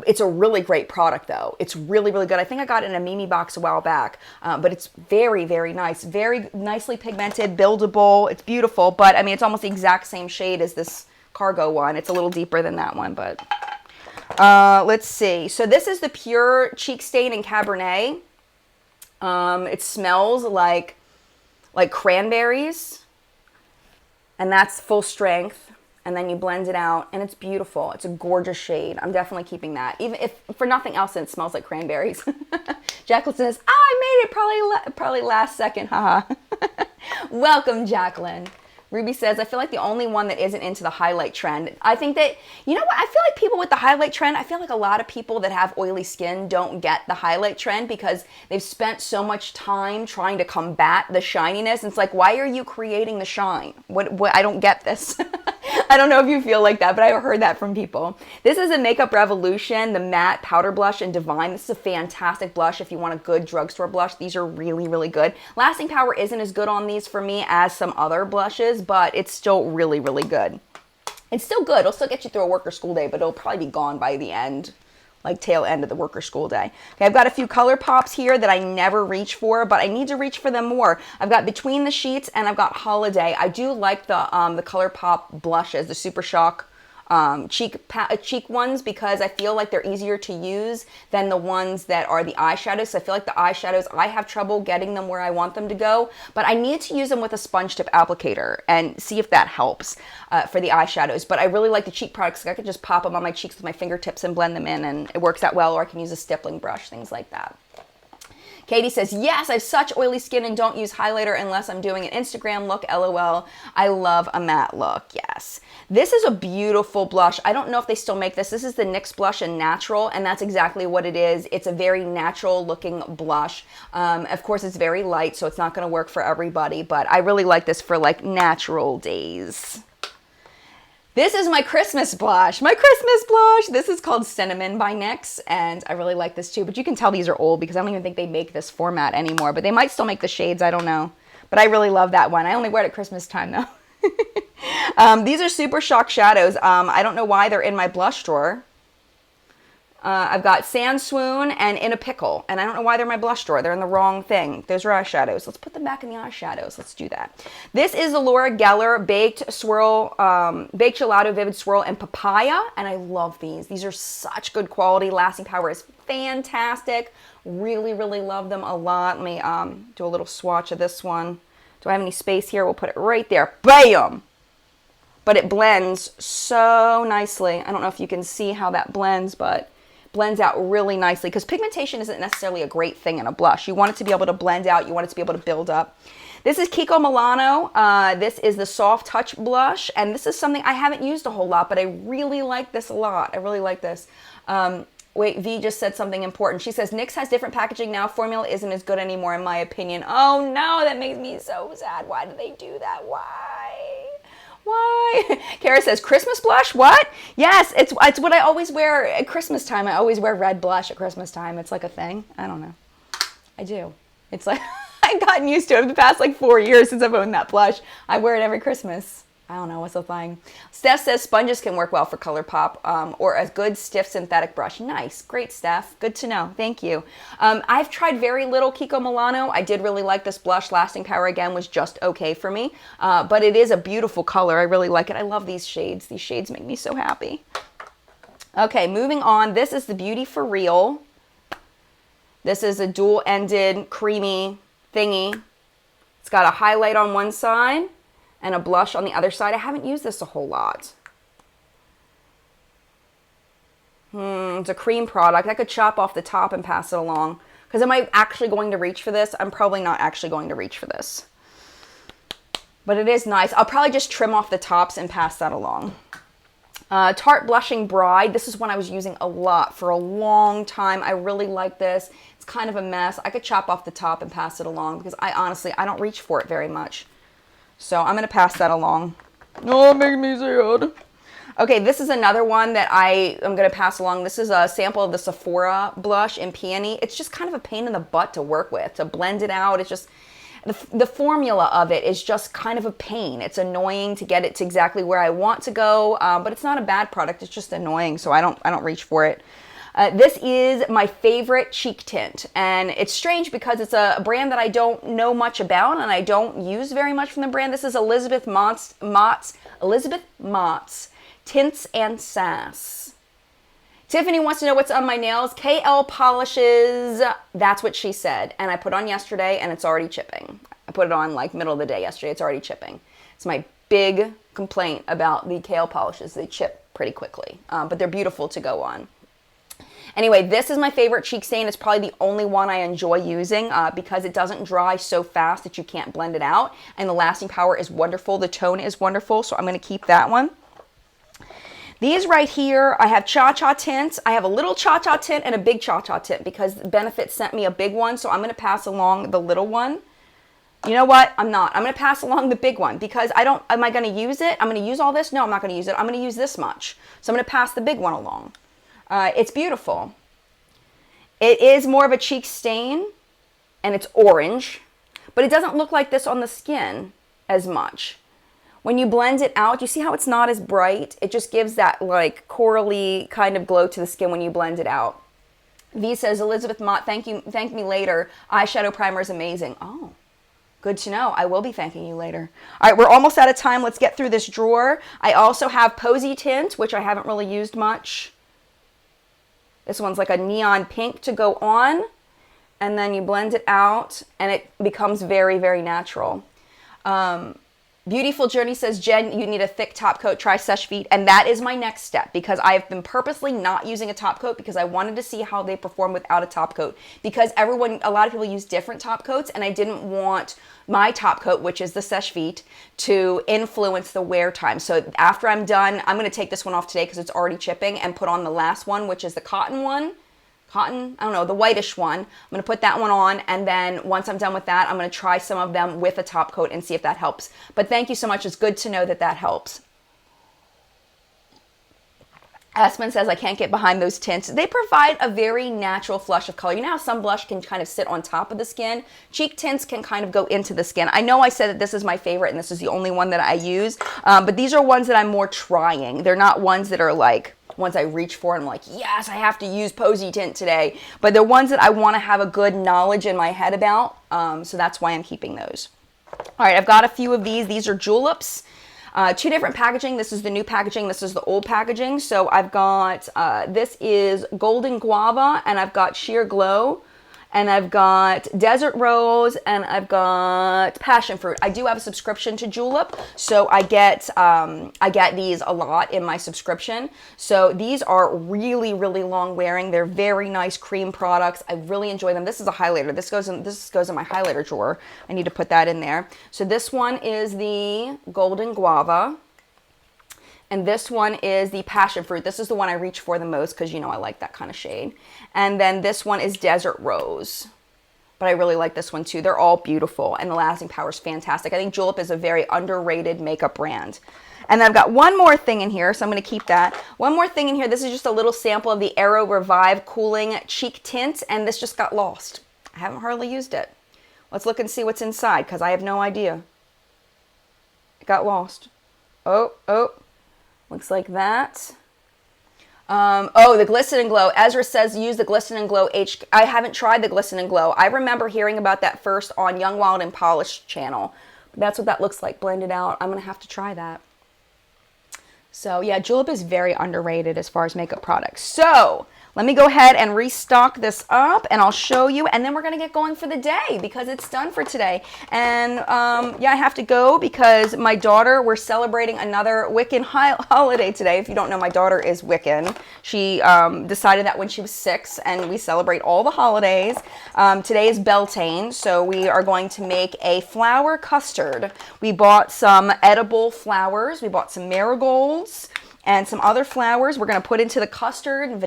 It's a really great product though. It's really, really good. I think I got it in a Mimi box a while back, but it's very, very nice. Very nicely pigmented, buildable. It's beautiful, but I mean, it's almost the exact same shade as this Cargo one. It's a little deeper than that one, but... let's see. So this is the Pure Cheek Stain in Cabernet. It smells like cranberries, and that's full strength. And then you blend it out, and it's beautiful. It's a gorgeous shade. I'm definitely keeping that. Even if for nothing else, it smells like cranberries. Jacqueline says, I made it probably last second. Haha. Welcome, Jacqueline. Ruby says, I feel like the only one that isn't into the highlight trend. I think that, you know what, I feel like people with the highlight trend, I feel like a lot of people that have oily skin don't get the highlight trend because they've spent so much time trying to combat the shininess. It's like, why are you creating the shine? What I don't get this. I don't know if you feel like that, but I heard that from people. This is a Makeup Revolution, the matte powder blush in Divine. This is a fantastic blush if you want a good drugstore blush. These are really, really good. Lasting power isn't as good on these for me as some other blushes, but it's still really, really good. It's still good. It'll still get you through a work or school day, but it'll probably be gone by the end, like tail end of the work or school day. Okay, I've got a few color pops here that I never reach for, but I need to reach for them more. I've got Between the Sheets and I've got Holiday. I do like the color pop blushes, the Super Shock cheek ones, because I feel like they're easier to use than the ones that are the eyeshadows. So I feel like the eyeshadows, I have trouble getting them where I want them to go, but I need to use them with a sponge tip applicator and see if that helps for the eyeshadows. But I really like the cheek products. I could just pop them on my cheeks with my fingertips and blend them in, and it works out well, or I can use a stippling brush, things like that. Katie says, yes, I have such oily skin and don't use highlighter unless I'm doing an Instagram look, LOL. I love a matte look, yes. This is a beautiful blush. I don't know if they still make this. This is the NYX blush in Natural, and that's exactly what it is. It's a very natural looking blush. Of course, it's very light, so it's not gonna work for everybody, but I really like this for like natural days. This is my Christmas blush. My Christmas blush. This is called Cinnamon by NYX, and I really like this too, but you can tell these are old because I don't even think they make this format anymore, but they might still make the shades, I don't know. But I really love that one. I only wear it at Christmas time though. These are Super Shock shadows. I don't know why they're in my blush drawer. I've got Sand Swoon and In a Pickle, and I don't know why they're in my blush drawer. They're in the wrong thing. Those are eyeshadows. Let's put them back in the eyeshadows. Let's do that. This is the Laura Geller Baked Swirl, Baked Gelato Vivid Swirl and Papaya, and I love these. These are such good quality. Lasting power is fantastic. Really, really love them a lot. Let me do a little swatch of this one. Do I have any space here? We'll put it right there. Bam! But it blends so nicely. I don't know if you can see how that blends, but blends out really nicely because pigmentation isn't necessarily a great thing in a blush. You want it to be able to blend out. You want it to be able to build up. This is Kiko Milano. This is the Soft Touch blush, and this is something I haven't used a whole lot, but I really like this a lot. I really like this. Wait, V just said something important. She says, NYX has different packaging now. Formula isn't as good anymore, in my opinion. Oh, no, that makes me so sad. Why do they do that? Why? Kara says, Christmas blush? What? Yes, it's what I always wear at Christmas time. I always wear red blush at Christmas time. It's like a thing. I don't know. I do. It's like, I've gotten used to it. For the past like 4 years since I've owned that blush. I wear it every Christmas. I don't know what's the thing. Steph says sponges can work well for ColourPop or a good stiff synthetic brush. Nice. Great, Steph. Good to know. Thank you. I've tried very little Kiko Milano. I did really like this blush. Lasting power, again, was just okay for me. But it is a beautiful color. I really like it. I love these shades. These shades make me so happy. Okay, moving on. This is the Beauty for Real. This is a dual-ended, creamy thingy. It's got a highlight on one side and a blush on the other side. I haven't used this a whole lot. It's a cream product. I could chop off the top and pass it along. Because am I actually going to reach for this? I'm probably not actually going to reach for this. But it is nice. I'll probably just trim off the tops and pass that along. Tarte Blushing Bride. This is one I was using a lot for a long time. I really like this. It's kind of a mess. I could chop off the top and pass it along because I don't reach for it very much. So I'm going to pass that along. Oh, it makes me sad. Okay, this is another one that I am going to pass along. This is a sample of the Sephora blush in Peony. It's just kind of a pain in the butt to work with, to blend it out. It's just, the formula of it is just kind of a pain. It's annoying to get it to exactly where I want to go, but it's not a bad product. It's just annoying, so I don't reach for it. This is my favorite cheek tint, and it's strange because it's a brand that I don't know much about and I don't use very much from the brand. This is Elizabeth Mott's Tints and Sass. Tiffany wants to know what's on my nails. KL Polishes, that's what she said, and I put on yesterday and it's already chipping. I put it on like middle of the day yesterday. It's already chipping. It's my big complaint about the KL Polishes. They chip pretty quickly, but they're beautiful to go on. Anyway, this is my favorite cheek stain. It's probably the only one I enjoy using because it doesn't dry so fast that you can't blend it out. And the lasting power is wonderful. The tone is wonderful, so I'm going to keep that one. These right here, I have Cha Cha tints. I have a little Cha Cha tint and a big Cha Cha tint because Benefit sent me a big one, so I'm going to pass along the little one. You know what? I'm not. I'm going to pass along the big one because am I going to use it? I'm going to use all this? No, I'm not going to use it. I'm going to use this much. So I'm going to pass the big one along. It's beautiful. It is more of a cheek stain, and it's orange, but it doesn't look like this on the skin as much. When you blend it out, you see how it's not as bright? It just gives that like corally kind of glow to the skin when you blend it out. V says, Elizabeth Mott, thank me later. Eyeshadow primer is amazing. Oh, good to know. I will be thanking you later. All right, we're almost out of time. Let's get through this drawer. I also have Posy Tint, which I haven't really used much. This one's like a neon pink to go on, and then you blend it out, and it becomes very, very natural. Beautiful Journey says, Jen, you need a thick top coat, try Seche Vite, and that is my next step because I have been purposely not using a top coat because I wanted to see how they perform without a top coat because a lot of people use different top coats, and I didn't want my top coat, which is the Seche Vite, to influence the wear time. So after I'm done, I'm going to take this one off today because it's already chipping and put on the last one, which is the cotton one. I don't know, the whitish one. I'm going to put that one on, and then once I'm done with that, I'm going to try some of them with a top coat and see if that helps. But thank you so much. It's good to know that that helps. Aspen says, I can't get behind those tints. They provide a very natural flush of color. You know how some blush can kind of sit on top of the skin? Cheek tints can kind of go into the skin. I know I said that this is my favorite and this is the only one that I use, but these are ones that I'm more trying. They're not ones that are like, ones I reach for and I'm like, yes, I have to use Posy Tint today. But they're ones that I want to have a good knowledge in my head about, so that's why I'm keeping those. All right, I've got a few of these. These are Juleps. Two different packaging. This is the new packaging. This is the old packaging. So I've got, this is Golden Guava, and I've got Sheer Glow. and I've got Desert Rose, and I've got Passion Fruit. I do have a subscription to Julep, so I get these a lot in my subscription. So these are really, really long wearing. They're very nice cream products. I really enjoy them. This is a highlighter. This goes in my highlighter drawer. I need to put that in there. So this one is the Golden Guava. And this one is the Passion Fruit. This is the one I reach for the most because, you know, I like that kind of shade. And then this one is Desert Rose. But I really like this one too. They're all beautiful and the lasting power is fantastic. I think Julep is a very underrated makeup brand. And then I've got one more thing in here, so I'm going to keep that. One more thing in here. This is just a little sample of the Aero Revive Cooling Cheek Tint, and this just got lost. I haven't hardly used it. Let's look and see what's inside because I have no idea. It got lost. Oh. Looks like that. Oh, the Glisten and Glow. Ezra says use the Glisten and Glow H. I haven't tried the Glisten and Glow. I remember hearing about that first on Young, Wild, and Polished channel. That's what that looks like blended out. I'm going to have to try that. So yeah, Julep is very underrated as far as makeup products. So let me go ahead and restock this up and I'll show you, and then we're going to get going for the day because it's done for today. And yeah, I have to go because my daughter, we're celebrating another Wiccan holiday today. If you don't know, my daughter is Wiccan. She decided that when she was 6, and we celebrate all the holidays. Today is Beltane, so we are going to make a flower custard. We bought some edible flowers. We bought some marigolds and some other flowers we're going to put into the custard, and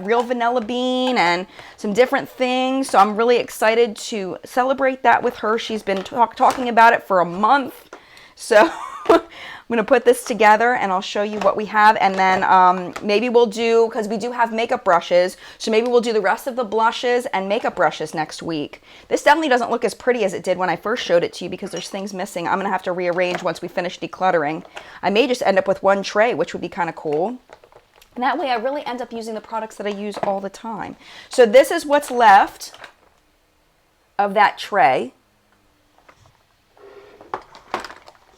real vanilla bean, and some different things. So I'm really excited to celebrate that with her. She's been talking about it for a month. So I'm going to put this together and I'll show you what we have. And then maybe we'll do, because we do have makeup brushes, so maybe we'll do the rest of the blushes and makeup brushes next week. This definitely doesn't look as pretty as it did when I first showed it to you because there's things missing. I'm going to have to rearrange once we finish decluttering. I may just end up with one tray, which would be kind of cool. And that way I really end up using the products that I use all the time. So this is what's left of that tray.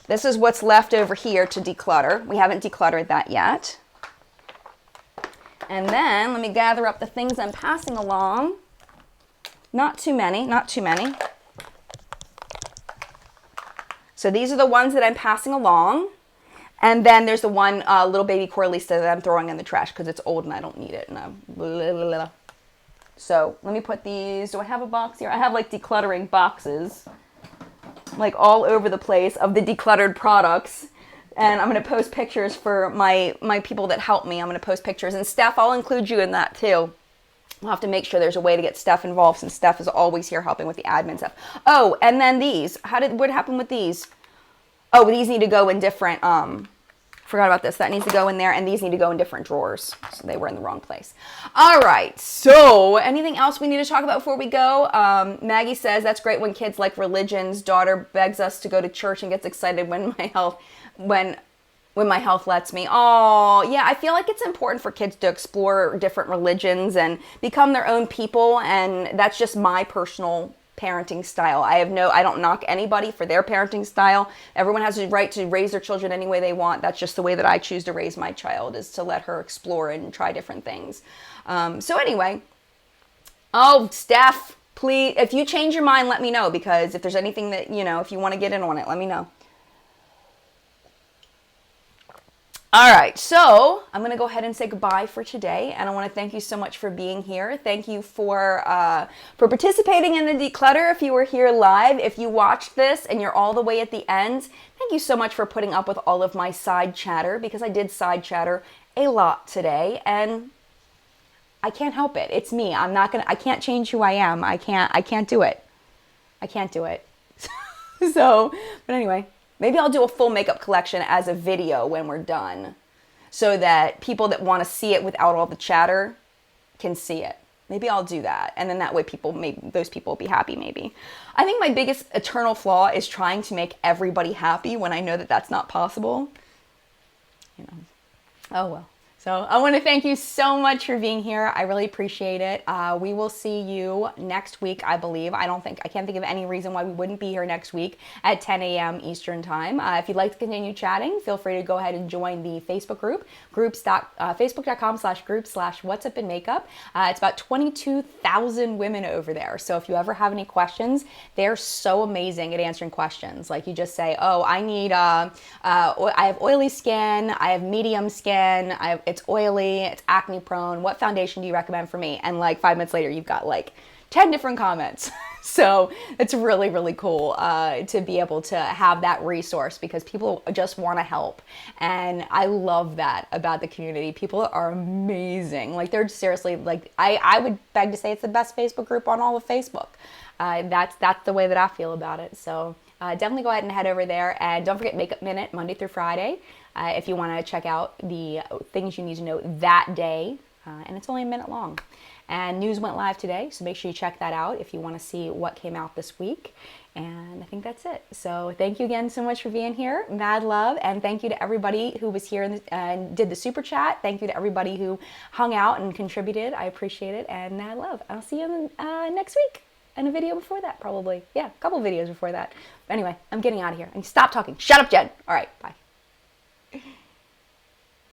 This is what's left over here to declutter. We haven't decluttered that yet. And then let me gather up the things I'm passing along. Not too many, not too many. So these are the ones that I'm passing along. And then there's the one little baby Coralista that I'm throwing in the trash because it's old and I don't need it. And so let me put these. Do I have a box here? I have like decluttering boxes, like all over the place of the decluttered products. And I'm going to post pictures for my people that help me. I'm going to post pictures. And Steph, I'll include you in that too. We'll have to make sure there's a way to get Steph involved since Steph is always here helping with the admin stuff. Oh, and then these. What happened with these? Oh, these need to go in different, forgot about this. That needs to go in there, and these need to go in different drawers. So they were in the wrong place. All right, so anything else we need to talk about before we go? Maggie says, that's great when kids like religions. Daughter begs us to go to church and gets excited when my health lets me. Oh, yeah, I feel like it's important for kids to explore different religions and become their own people, and that's just my personal parenting style. I don't knock anybody for their parenting style. Everyone has the right to raise their children any way they want. That's just the way that I choose to raise my child, is to let her explore and try different things. So anyway, oh, Steph, please, if you change your mind, let me know, because if there's anything that, if you want to get in on it, let me know. All right, so I'm going to go ahead and say goodbye for today, and I want to thank you so much for being here. Thank you for participating in the declutter. If you were here live, if you watched this and you're all the way at the end, thank you so much for putting up with all of my side chatter, because I did side chatter a lot today, and I can't help it. It's me. I can't change who I am. I can't do it. I can't do it. So, but anyway. Maybe I'll do a full makeup collection as a video when we're done, so that people that want to see it without all the chatter can see it. Maybe I'll do that. And then that way those people will be happy maybe. I think my biggest eternal flaw is trying to make everybody happy when I know that that's not possible. Oh well. So I want to thank you so much for being here. I really appreciate it. We will see you next week, I believe. I can't think of any reason why we wouldn't be here next week at 10 a.m. Eastern time. If you'd like to continue chatting, feel free to go ahead and join the Facebook group, facebook.com/group/what'supinmakeup. It's about 22,000 women over there. So if you ever have any questions, they're so amazing at answering questions. Like you just say, oh, I have oily skin, I have medium skin, it's oily, it's acne prone, what foundation do you recommend for me? And like 5 minutes later, you've got like 10 different comments. So it's really, really cool to be able to have that resource because people just want to help. And I love that about the community. People are amazing. Like they're seriously, like I would beg to say it's the best Facebook group on all of Facebook. That's the way that I feel about it. So definitely go ahead and head over there. And don't forget Makeup Minute, Monday through Friday. If you want to check out the things you need to know that day, and it's only a minute long. And news went live today, so make sure you check that out if you want to see what came out this week. And I think that's it. So thank you again so much for being here. Mad love, and thank you to everybody who was here and did the super chat. Thank you to everybody who hung out and contributed. I appreciate it, and mad love. I'll see you next week. And a video before that, probably. Yeah, a couple videos before that. But anyway, I'm getting out of here. And stop talking. Shut up, Jen. All right, bye.